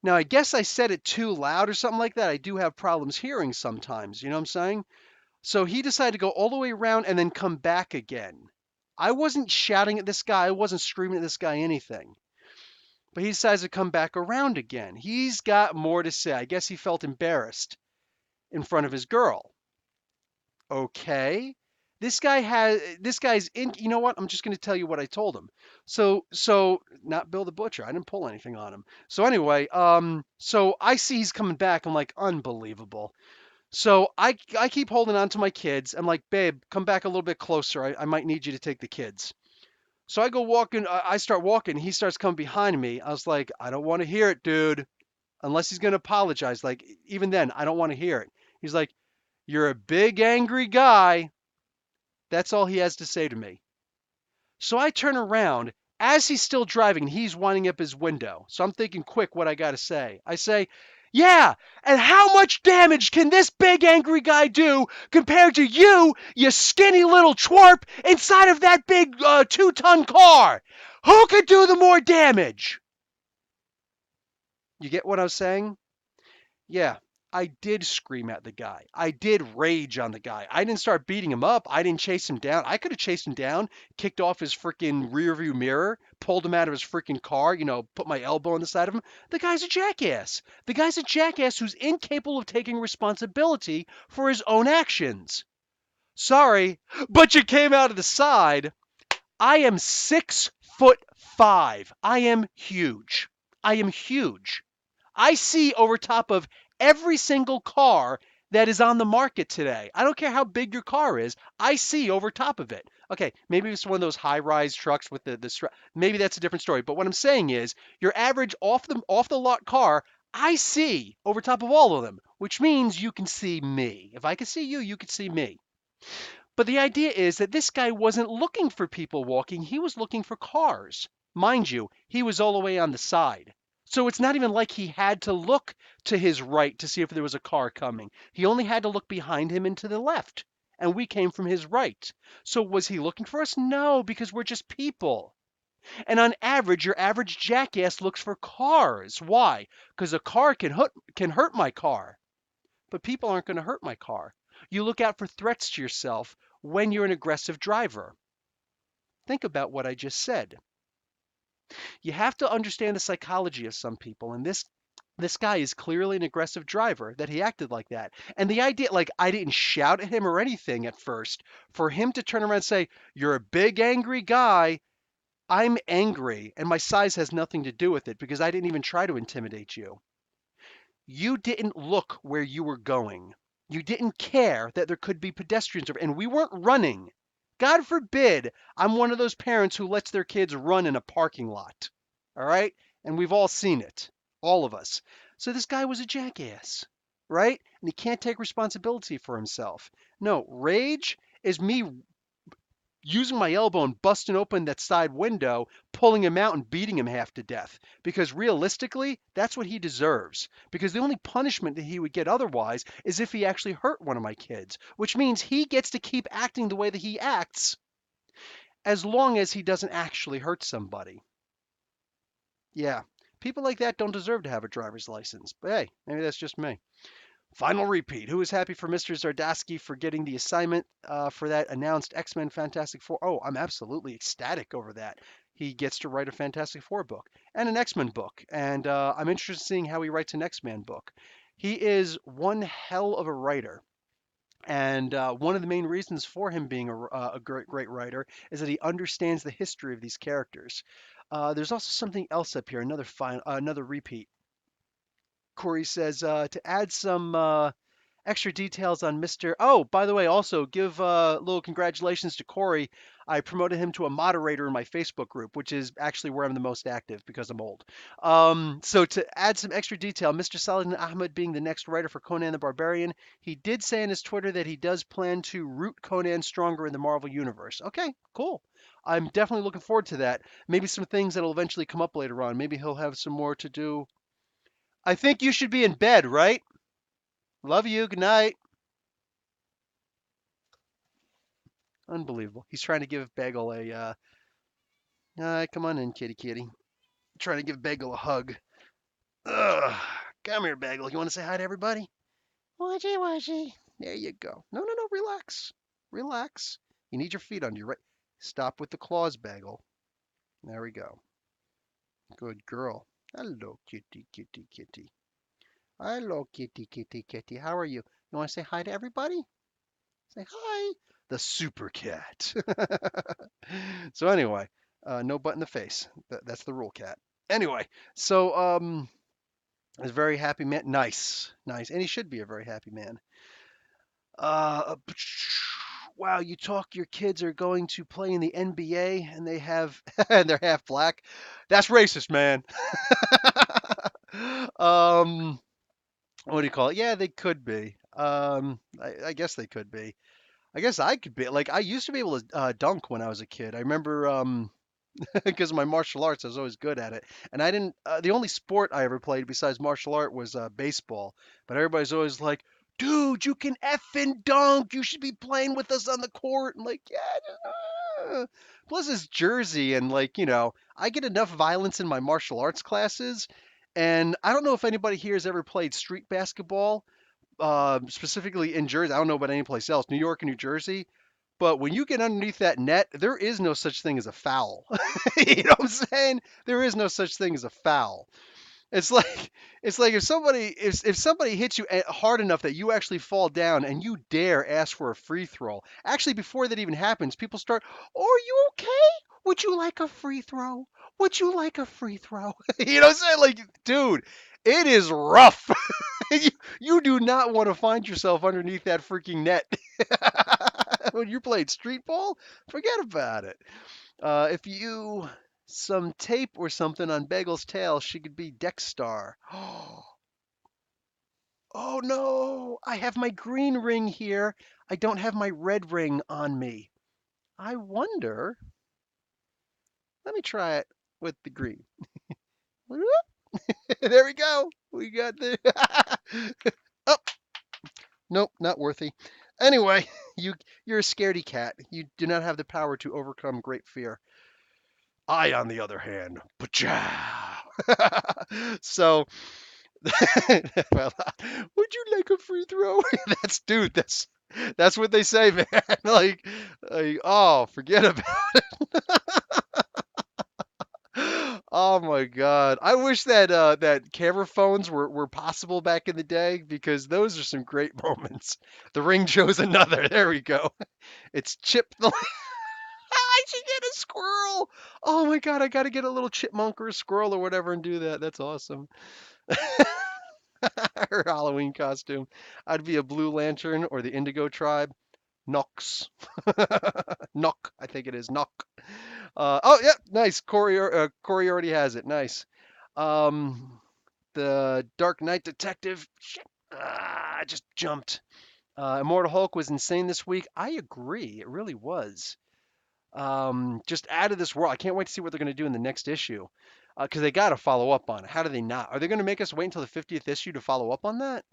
Now, I guess I said it too loud or something like that. I do have problems hearing sometimes, you know what I'm saying? So he decided to go all the way around and then come back again. I wasn't shouting at this guy. I wasn't screaming at this guy anything. But he decides to come back around again. He's got more to say. I guess he felt embarrassed in front of his girl. Okay. This guy's in, you know what? I'm just going to tell you what I told him. So not Bill the Butcher. I didn't pull anything on him. So anyway, so I see he's coming back. I'm like, unbelievable. So I keep holding on to my kids. I'm like, "Babe, come back a little bit closer. I might need you to take the kids." So I go walking, I start walking. He starts coming behind me. I was like, "I don't want to hear it, dude. Unless he's going to apologize." Like, even then, I don't want to hear it. He's like, "You're a big angry guy." That's all he has to say to me. So I turn around as he's still driving. He's winding up his window. So I'm thinking quick what I got to say. I say, "Yeah, and how much damage can this big angry guy do compared to you skinny little twerp inside of that big 2-ton car? Who could do the more damage?" You get what I was saying? Yeah, I did scream at the guy. I did rage on the guy. I didn't start beating him up. I didn't chase him down. I could have chased him down, kicked off his freaking rearview mirror, pulled him out of his freaking car, put my elbow on the side of him. The guy's a jackass. The guy's a jackass who's incapable of taking responsibility for his own actions. Sorry, but you came out of the side. I am 6'5". I am huge. I am huge. I see over top of every single car that is on the market today. I don't care how big your car is. I see over top of it. Okay, maybe it's one of those high-rise trucks with the maybe that's a different story. But what I'm saying is, your average off the lot car, I see over top of all of them, which means you can see me. If I can see you, you can see me. But the idea is that this guy wasn't looking for people walking. He was looking for cars. Mind you, he was all the way on the side. So it's not even like he had to look to his right to see if there was a car coming. He only had to look behind him and to the left. And we came from his right. So was he looking for us? No, because we're just people. And on average, your average jackass looks for cars. Why? Because a car can hurt my car, but people aren't going to hurt my car. You look out for threats to yourself when you're an aggressive driver. Think about what I just said. You have to understand the psychology of some people, and this guy is clearly an aggressive driver that he acted like that. And the idea, like, I didn't shout at him or anything at first. For him to turn around and say, "You're a big angry guy," I'm angry, and my size has nothing to do with it because I didn't even try to intimidate you. You didn't look where you were going. You didn't care that there could be pedestrians, and we weren't running. God forbid I'm one of those parents who lets their kids run in a parking lot. All right? And we've all seen it. All of us. So this guy was a jackass, right? And he can't take responsibility for himself. No, rage is me using my elbow and busting open that side window, pulling him out and beating him half to death. Because realistically, that's what he deserves. Because the only punishment that he would get otherwise is if he actually hurt one of my kids, which means he gets to keep acting the way that he acts as long as he doesn't actually hurt somebody. Yeah, people like that don't deserve to have a driver's license. But hey, maybe that's just me. Final repeat. Who is happy for Mr. Zardasky for getting the assignment for that announced X-Men Fantastic Four? Oh, I'm absolutely ecstatic over that. He gets to write a Fantastic Four book and an X-Men book, and I'm interested in seeing how he writes an X-Men book. He is one hell of a writer. And one of the main reasons for him being a great writer is that he understands the history of these characters. There's also something else up here, another repeat. Corey says to add some extra details on Mr. Oh, by the way, also give a little congratulations to Corey. I promoted him to a moderator in my Facebook group, which is actually where I'm the most active because I'm old. So to add some extra detail, Mr. Saladin Ahmed being the next writer for Conan the Barbarian, he did say in his Twitter that he does plan to root Conan stronger in the Marvel Universe. Okay, cool. I'm definitely looking forward to that. Maybe some things that'll eventually come up later on. Maybe he'll have some more to do. I think you should be in bed, right? Love you. Good night. Unbelievable. He's trying to give Bagel a, come on in, kitty kitty. Trying to give Bagel a hug. Ugh. Come here, Bagel. You want to say hi to everybody? Washy, washy. There you go. No, no, no. Relax. Relax. You need your feet under you, right? Stop with the claws, Bagel. There we go. Good girl. Hello, kitty, kitty, kitty. Hello, kitty, kitty, kitty. How are you? You want to say hi to everybody? Say hi. The super cat. So anyway, no butt in the face. That's the rule, cat. Anyway, so is a very happy man. Nice, nice, and he should be a very happy man. Uh, wow, you talk your kids are going to play in the NBA and they have and they're half black. That's racist, man. um, what do you call it? Yeah, they could be. I guess they could be. I guess I could be. Like I used to be able to dunk when I was a kid. I remember because of my martial arts, I was always good at it. And I didn't. The only sport I ever played besides martial art was baseball. But everybody's always like, "Dude, you can effing dunk. You should be playing with us on the court." And like, yeah. Plus, it's Jersey, and like I get enough violence in my martial arts classes. And I don't know if anybody here has ever played street basketball, specifically in Jersey. I don't know about any place else, New York and New Jersey. But when you get underneath that net, there is no such thing as a foul. You know what I'm saying? There is no such thing as a foul. It's like if somebody hits you hard enough that you actually fall down and you dare ask for a free throw. Actually, before that even happens, people start, "Oh, are you okay? Would you like a free throw? Would you like a free throw?" You know what I'm saying? Like, dude, it is rough. You do not want to find yourself underneath that freaking net. When you played street ball, forget about it. If you some tape or something on Bagel's tail, she could be Dexstar. Oh no, I have my green ring here. I don't have my red ring on me. I wonder. Let me try it with the green. There we go. We got the. Oh, nope, not worthy. Anyway, you're a scaredy cat. You do not have the power to overcome great fear. I, on the other hand, pachow. So, well, would you like a free throw? That's dude. That's what they say, man. Like, oh, forget about. Oh my God. I wish that that camera phones were possible back in the day because those are some great moments. The ring chose another. There we go. It's Chip the I should get a squirrel. Oh my God, I gotta get a little chipmunk or a squirrel or whatever and do that. That's awesome. Her Halloween costume. I'd be a Blue Lantern or the Indigo Tribe. Nox. Nock, I think it is. Nock. Oh, yeah, nice. Corey already has it. Nice. Um, the Dark Knight Detective. Shit. I just jumped. Immortal Hulk was insane this week. I agree. It really was. Just out of this world. I can't wait to see what they're going to do in the next issue. Because they got to follow up on it. How do they not? Are they going to make us wait until the 50th issue to follow up on that?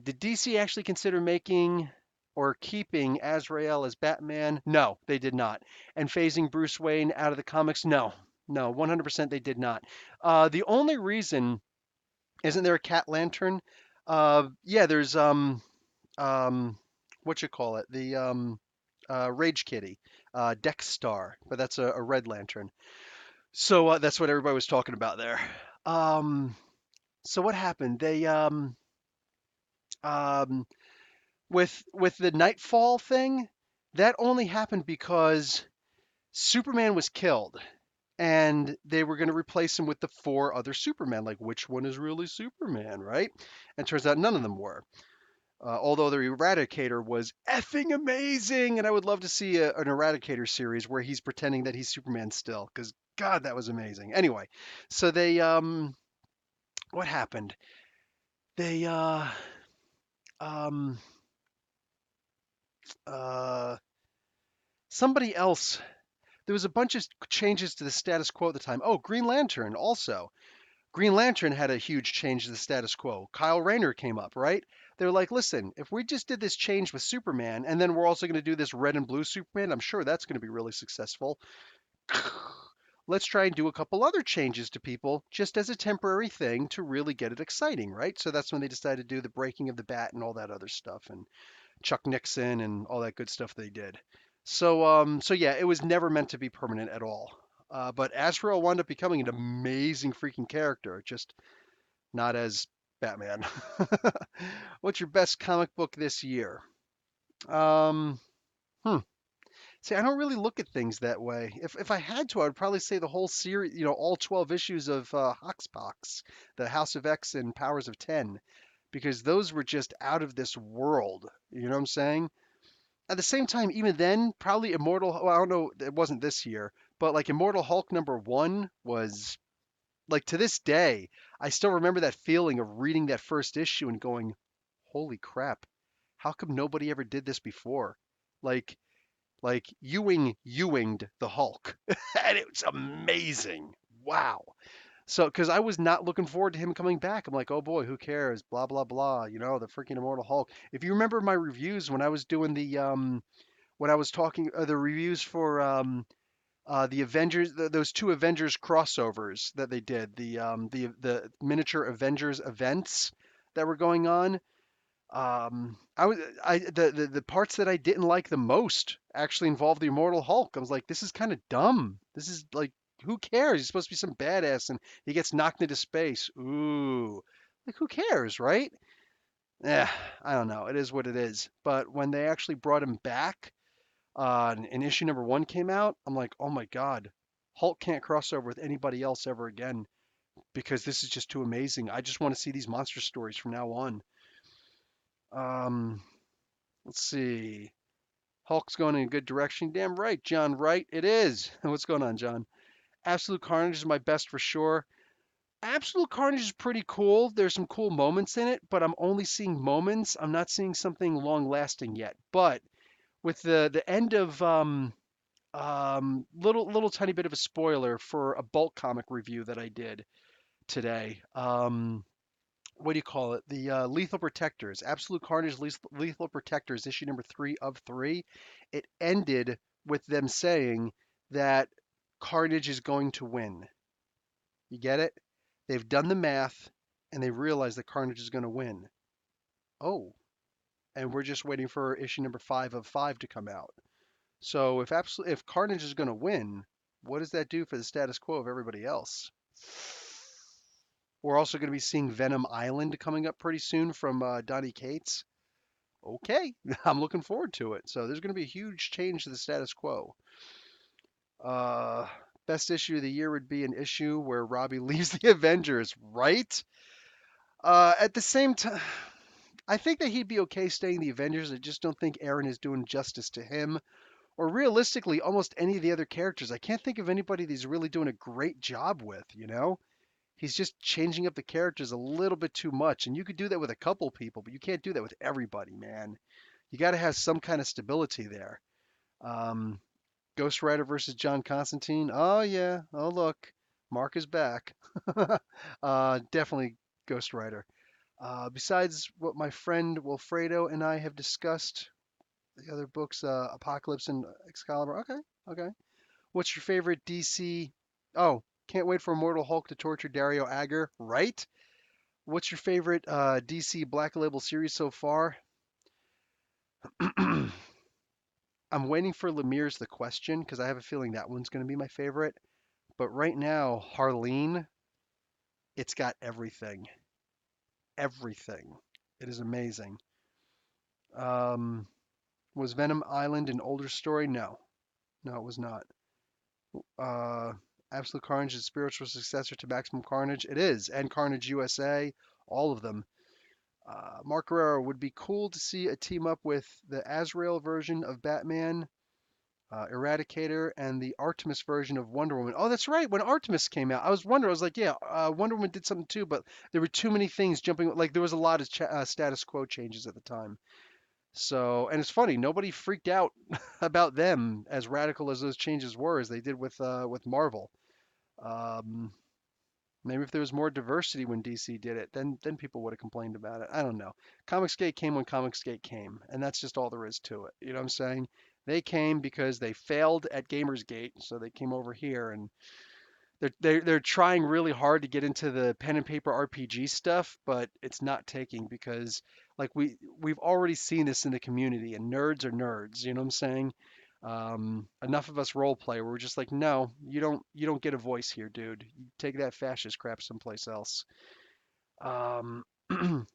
Did DC actually consider making or keeping Azrael as Batman? No, they did not. And phasing Bruce Wayne out of the comics? No, no, 100% they did not. The only reason, isn't there a Cat Lantern? Yeah, there's um, what you call it? The Rage Kitty, Deck Star, but that's a Red Lantern. So that's what everybody was talking about there. Um, so what happened? They um, with the Nightfall thing, that only happened because Superman was killed and they were going to replace him with the four other Supermen. Like, which one is really Superman, right? And it turns out none of them were. Although the Eradicator was effing amazing, and I would love to see an Eradicator series where he's pretending that he's Superman still, because God, that was amazing. Anyway, so they what happened? They um uh somebody else. There was a bunch of changes to the status quo at the time. Oh, Green Lantern also. Green Lantern had a huge change to the status quo. Kyle Rayner came up, right? They're like, listen, if we just did this change with Superman, and then we're also going to do this red and blue Superman, I'm sure that's going to be really successful. Let's try and do a couple other changes to people just as a temporary thing to really get it exciting, right? So that's when they decided to do the breaking of the bat and all that other stuff. And Chuck Nixon and all that good stuff they did. So yeah, it was never meant to be permanent at all. But Azrael wound up becoming an amazing freaking character, just not as Batman. What's your best comic book this year? Um, hmm. See, I don't really look at things that way. If I had to, I would probably say the whole series, all 12 issues of Hoxpox, the House of X and Powers of 10, because those were just out of this world. You know what I'm saying? At the same time, even then, probably Immortal. Well, I don't know. It wasn't this year, but like Immortal Hulk #1 was like to this day. I still remember that feeling of reading that first issue and going, "Holy crap! How come nobody ever did this before?" Like, like Ewinged the Hulk, and it was amazing. Wow. So, because I was not looking forward to him coming back. I'm like, oh boy, who cares? Blah blah blah. The freaking Immortal Hulk. If you remember my reviews when I was doing when I was talking the reviews for the Avengers, those two Avengers crossovers that they did, the miniature Avengers events that were going on. I was I the parts that I didn't like the most actually involved the Immortal Hulk. I was like, this is kind of dumb. This is like, who cares? He's supposed to be some badass, and he gets knocked into space. Ooh, like who cares, right? Yeah, I don't know. It is what it is. But when they actually brought him back, and issue #1 came out, I'm like, oh my God, Hulk can't cross over with anybody else ever again because this is just too amazing. I just want to see these monster stories from now on. Um, let's see. Hulk's going in a good direction. Damn right, John Wright. It is. What's going on, John? Absolute Carnage is my best for sure. Absolute Carnage is pretty cool. There's some cool moments in it, but I'm only seeing moments. I'm not seeing something long lasting yet. But with the end of little tiny bit of a spoiler for a bulk comic review that I did today. What do you call it? The Lethal Protectors, Absolute Carnage Lethal Protectors, issue number 3 of 3. It ended with them saying that Carnage is going to win. You get it? They've done the math and they realize that Carnage is going to win. Oh, and we're just waiting for issue number 5 of 5 to come out. So if Carnage is going to win, what does that do for the status quo of everybody else? We're also going to be seeing Venom Island coming up pretty soon from Donny Cates. Okay, I'm looking forward to it. So there's going to be a huge change to the status quo. Uh, Best issue of the year would be an issue where Robbie leaves the Avengers, right? At the same time, I think that he'd be okay staying in the Avengers. I just don't think Aaron is doing justice to him, or realistically, almost any of the other characters. I can't think of anybody that he's really doing a great job with, you know? He's just changing up the characters a little bit too much. And you could do that with a couple people, but you can't do that with everybody, man. You got to have some kind of stability there. Um, Ghost Rider versus John Constantine. Oh, yeah. Oh, look. Mark is back. Definitely Ghost Rider. Besides what my friend Wilfredo and I have discussed, the other books, Apocalypse and Excalibur. Okay, okay. What's your favorite DC? Oh, can't wait for Immortal Hulk to torture Dario Agger, right? What's your favorite DC Black Label series so far? I'm waiting for Lemire's The Question because I have a feeling that one's going to be my favorite. But right now, Harleen, it's got everything. Everything. It is amazing. Um, was Venom Island an older story? No. No, it was not. Uh, Absolute Carnage is spiritual successor to Maximum Carnage. It is, and Carnage USA, all of them. Mark Guerrero would be cool to see a team up with the Azrael version of Batman, Eradicator, and the Artemis version of Wonder Woman. Oh, that's right. When Artemis came out, I was wondering. I was like, yeah, Wonder Woman did something too, but there were too many things jumping. Like there was a lot of status quo changes at the time. So, and it's funny, nobody freaked out about them as radical as those changes were as they did with Marvel. Um, Maybe if there was more diversity when DC did it, then people would have complained about it. I don't know. Comicsgate came when Comicsgate came, and that's just all there is to it. You know what I'm saying? They came because they failed at Gamersgate, so they came over here, and they're trying really hard to get into the pen and paper RPG stuff, but it's not taking because like we've already seen this in the community, and nerds are nerds. You know what I'm saying? Enough of us role play where we're just like, no, you don't get a voice here, dude. You take that fascist crap someplace else. Um,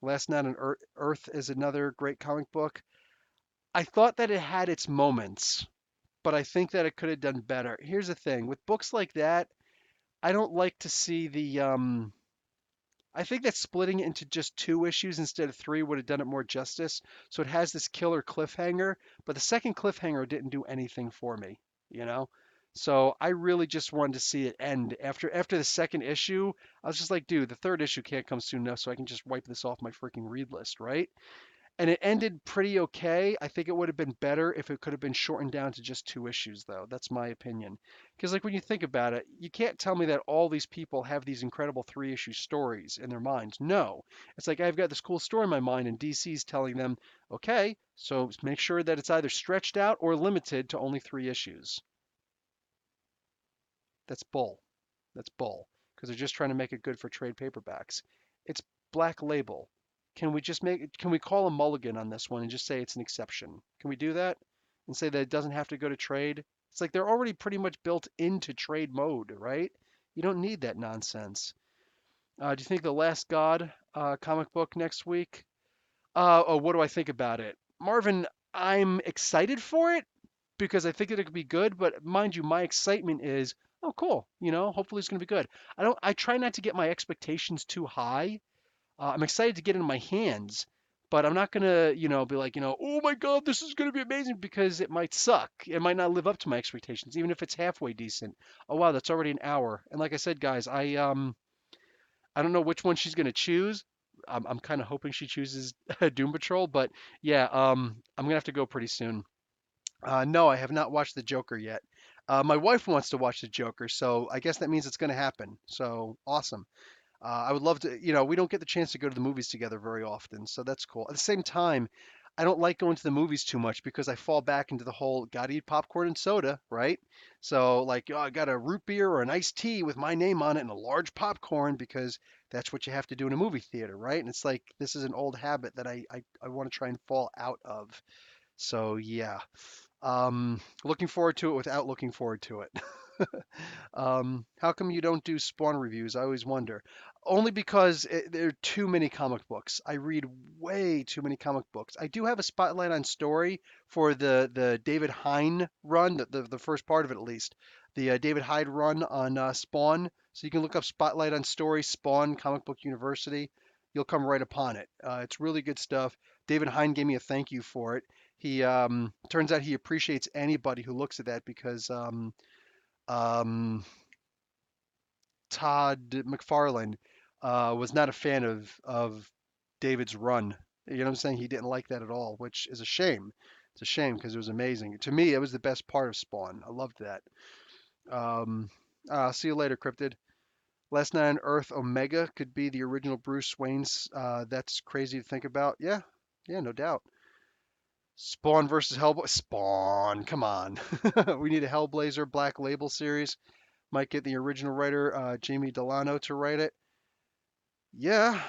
Last Night on Earth is another great comic book. I thought that it had its moments, but I think that it could have done better. Here's the thing with books like that. I don't like to see I think that splitting it into just 2 issues instead of 3 would have done it more justice. So it has this killer cliffhanger, but the second cliffhanger didn't do anything for me, you know? So I really just wanted to see it end. After the second issue, I was just like, dude, the third issue can't come soon enough so I can just wipe this off my freaking read list, right? And it ended pretty okay. I think it would have been better if it could have been shortened down to just 2 issues, though. That's my opinion. Because, like, when you think about it, you can't tell me that all these people have these incredible 3 issue stories in their minds. No. It's like I've got this cool story in my mind, and DC's telling them, okay, so make sure that it's either stretched out or limited to only 3 issues. That's bull. That's bull. Because they're just trying to make it good for trade paperbacks. It's Black Label. Can we call a mulligan on this one and just say it's an exception? Can we do that? And say that it doesn't have to go to trade? It's like they're already pretty much built into trade mode, right? You don't need that nonsense. Do you think The Last God comic book next week? Oh, what do I think about it? Marvin, I'm excited for it because I think that it could be good, but mind you, my excitement is, oh, cool. Hopefully it's going to be good. I try not to get my expectations too high. I'm excited to get it in my hands, but I'm not gonna, be like, oh my God, this is gonna be amazing because it might suck. It might not live up to my expectations, even if it's halfway decent. Oh wow, that's already an hour. And like I said, guys, I don't know which one she's gonna choose. I'm kind of hoping she chooses Doom Patrol, but yeah, I'm gonna have to go pretty soon. No, I have not watched The Joker yet. My wife wants to watch The Joker, so I guess that means it's gonna happen. So awesome. I would love to, we don't get the chance to go to the movies together very often, so that's cool. At the same time, I don't like going to the movies too much because I fall back into the whole gotta eat popcorn and soda, right? So like, I got a root beer or an iced tea with my name on it and a large popcorn because that's what you have to do in a movie theater, right? And it's like this is an old habit that I want to try and fall out of. So yeah, looking forward to it without looking forward to it. How come you don't do Spawn reviews? I always wonder. Only because there are too many comic books. I read way too many comic books. I do have a spotlight on story for the David Hine run, the first part of it at least. The David Hyde run on Spawn. So you can look up Spotlight on Story, Spawn, Comic Book University. You'll come right upon it. It's really good stuff. David Hine gave me a thank you for it. He turns out he appreciates anybody who looks at that because um, Todd McFarlane was not a fan of David's run. You know what I'm saying? He didn't like that at all, which is a shame. It's a shame because it was amazing. To me, it was the best part of Spawn. I loved that. Um, See you later, Cryptid. Last Night on Earth Omega could be the original Bruce Wayne's. That's crazy to think about. Yeah, yeah, no doubt. Spawn versus Hellboy. Spawn, come on. We need a Hellblazer Black Label series. Might get the original writer, Jamie Delano, to write it. Yeah,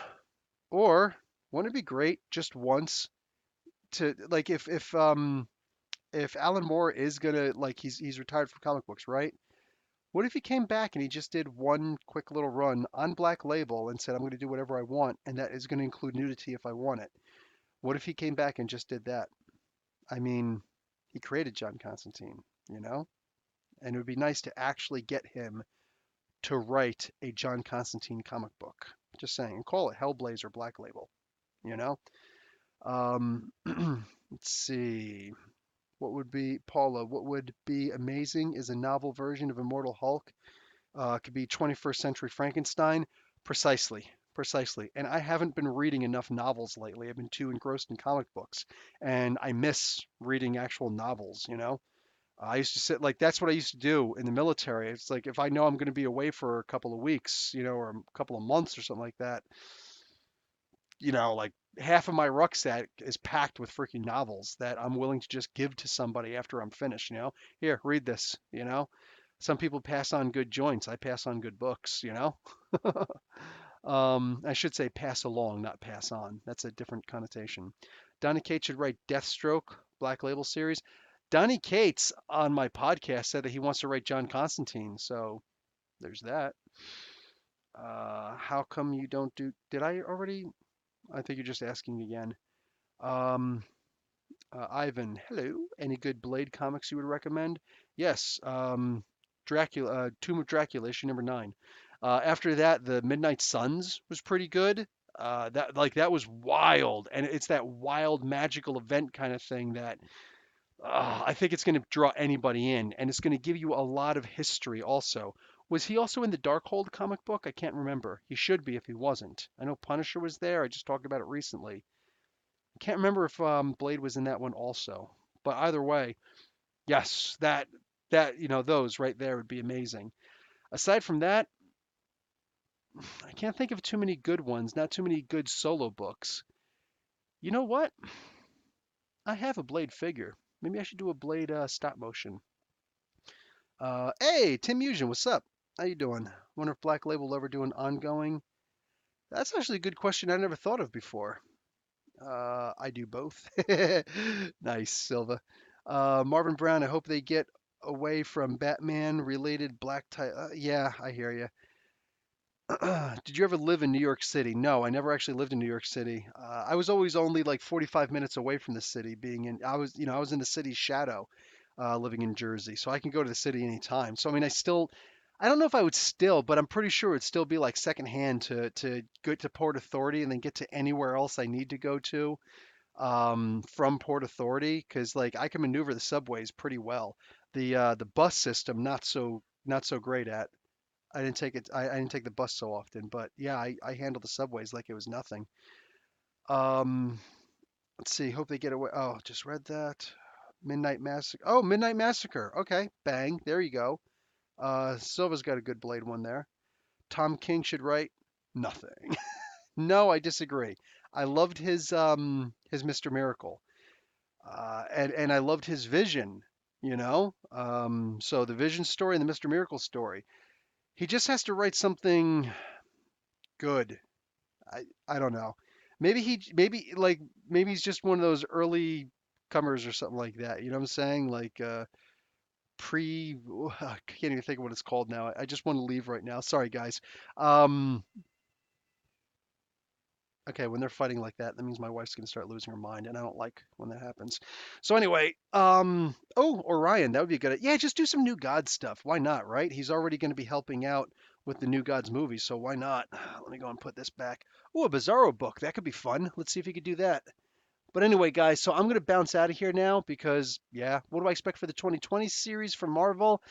or wouldn't it be great just once to like if Alan Moore is gonna like he's retired from comic books, right? What if he came back and he just did one quick little run on Black Label and said, I'm going to do whatever I want, and that is going to include nudity if I want it? What if he came back and just did that? I mean, he created John Constantine, you know? And it would be nice to actually get him to write a John Constantine comic book. Just saying, and call it Hellblazer Black Label, you know? Let's see. What would be, Paula, what would be amazing is a novel version of Immortal Hulk. Could be 21st Century Frankenstein. Precisely. Precisely. And I haven't been reading enough novels lately. I've been too engrossed in comic books. And I miss reading actual novels, you know? I used to sit like that's what I used to do in the military. It's like if I know I'm going to be away for a couple of weeks, or a couple of months or something like that, like half of my rucksack is packed with freaking novels that I'm willing to just give to somebody after I'm finished. Here, read this. Some people pass on good joints. I pass on good books. I should say pass along, not pass on. That's a different connotation. Donny Cates should write Deathstroke, Black Label series. Donny Cates on my podcast said that he wants to write John Constantine, so there's that. How come you don't do? Did I already? I think you're just asking again. Um, Ivan, hello. Any good Blade comics you would recommend? Yes. Dracula, Tomb of Dracula, issue number 9. After that, the Midnight Suns was pretty good. That was wild, and it's that wild magical event kind of thing that I think it's going to draw anybody in, and it's going to give you a lot of history also. Was he also in the Darkhold comic book? I can't remember. He should be if he wasn't. I know Punisher was there. I just talked about it recently. I can't remember if Blade was in that one also. But either way, yes, that those right there would be amazing. Aside from that, I can't think of too many good ones. Not too many good solo books. You know what? I have a Blade figure. Maybe I should do a Blade stop motion. Hey, Tim Musion, what's up? How you doing? Wonder if Black Label will ever do an ongoing. That's actually a good question I never thought of before. I do both. Nice, Silva. Marvin Brown, I hope they get away from Batman related black tie. Yeah, I hear you. Did you ever live in New York City? No, I never actually lived in New York City. I was always only like 45 minutes away from the city, I was in the city's shadow, living in Jersey, so I can go to the city anytime. So I mean, I don't know if I would still, but I'm pretty sure it'd still be like secondhand to go to Port Authority and then get to anywhere else I need to go to, from Port Authority, because like I can maneuver the subways pretty well. The bus system not so great at. I didn't take it. I didn't take the bus so often, but yeah, I handle the subways like it was nothing. Um, let's see. Hope they get away. Oh, just read that. Midnight Massacre. Oh, Midnight Massacre. Okay, bang. There you go. Silva's got a good Blade one there. Tom King should write. Nothing. No, I disagree. I loved his Mr. Miracle. And I loved his vision, you know? So the vision story and the Mr. Miracle story. He just has to write something good. I don't know. Maybe he's just one of those early comers or something like that. You know what I'm saying? Like pre I can't even think of what it's called now. I just want to leave right now. Sorry guys. Um Okay, when they're fighting like that, that means my wife's gonna start losing her mind, and I don't like when that happens. So anyway, oh, Orion, that would be good. Yeah, just do some New Gods stuff. Why not, right? He's already gonna be helping out with the New Gods movie, so why not? Let me go and put this back. Oh, a Bizarro book. That could be fun. Let's see if he could do that. But anyway, guys, so I'm gonna bounce out of here now because, yeah, what do I expect for the 2020 series from Marvel?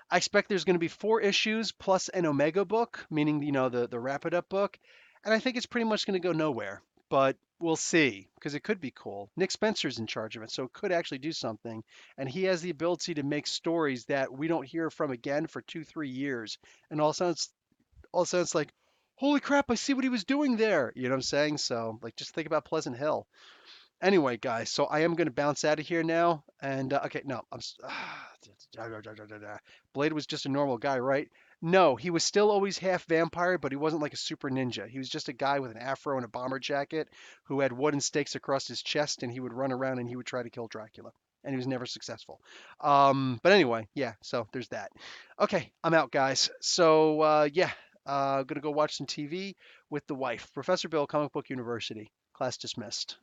I expect there's going to be 4 issues plus an Omega book, meaning the wrap it up book, and I think it's pretty much going to go nowhere. But we'll see because it could be cool. Nick Spencer's in charge of it, so it could actually do something, and he has the ability to make stories that we don't hear from again for 2, 3 years, and all sounds like, holy crap, I see what he was doing there. You know what I'm saying? So like, just think about Pleasant Hill. Anyway, guys, so I am going to bounce out of here now. And okay, no, Blade was just a normal guy, right? No, he was still always half vampire, but he wasn't like a super ninja. He was just a guy with an afro and a bomber jacket who had wooden stakes across his chest, and he would run around and he would try to kill Dracula, and he was never successful. But anyway, yeah. So there's that. Okay, I'm out, guys. So yeah, gonna go watch some TV with the wife. Professor Bill, Comic Book University. Class dismissed.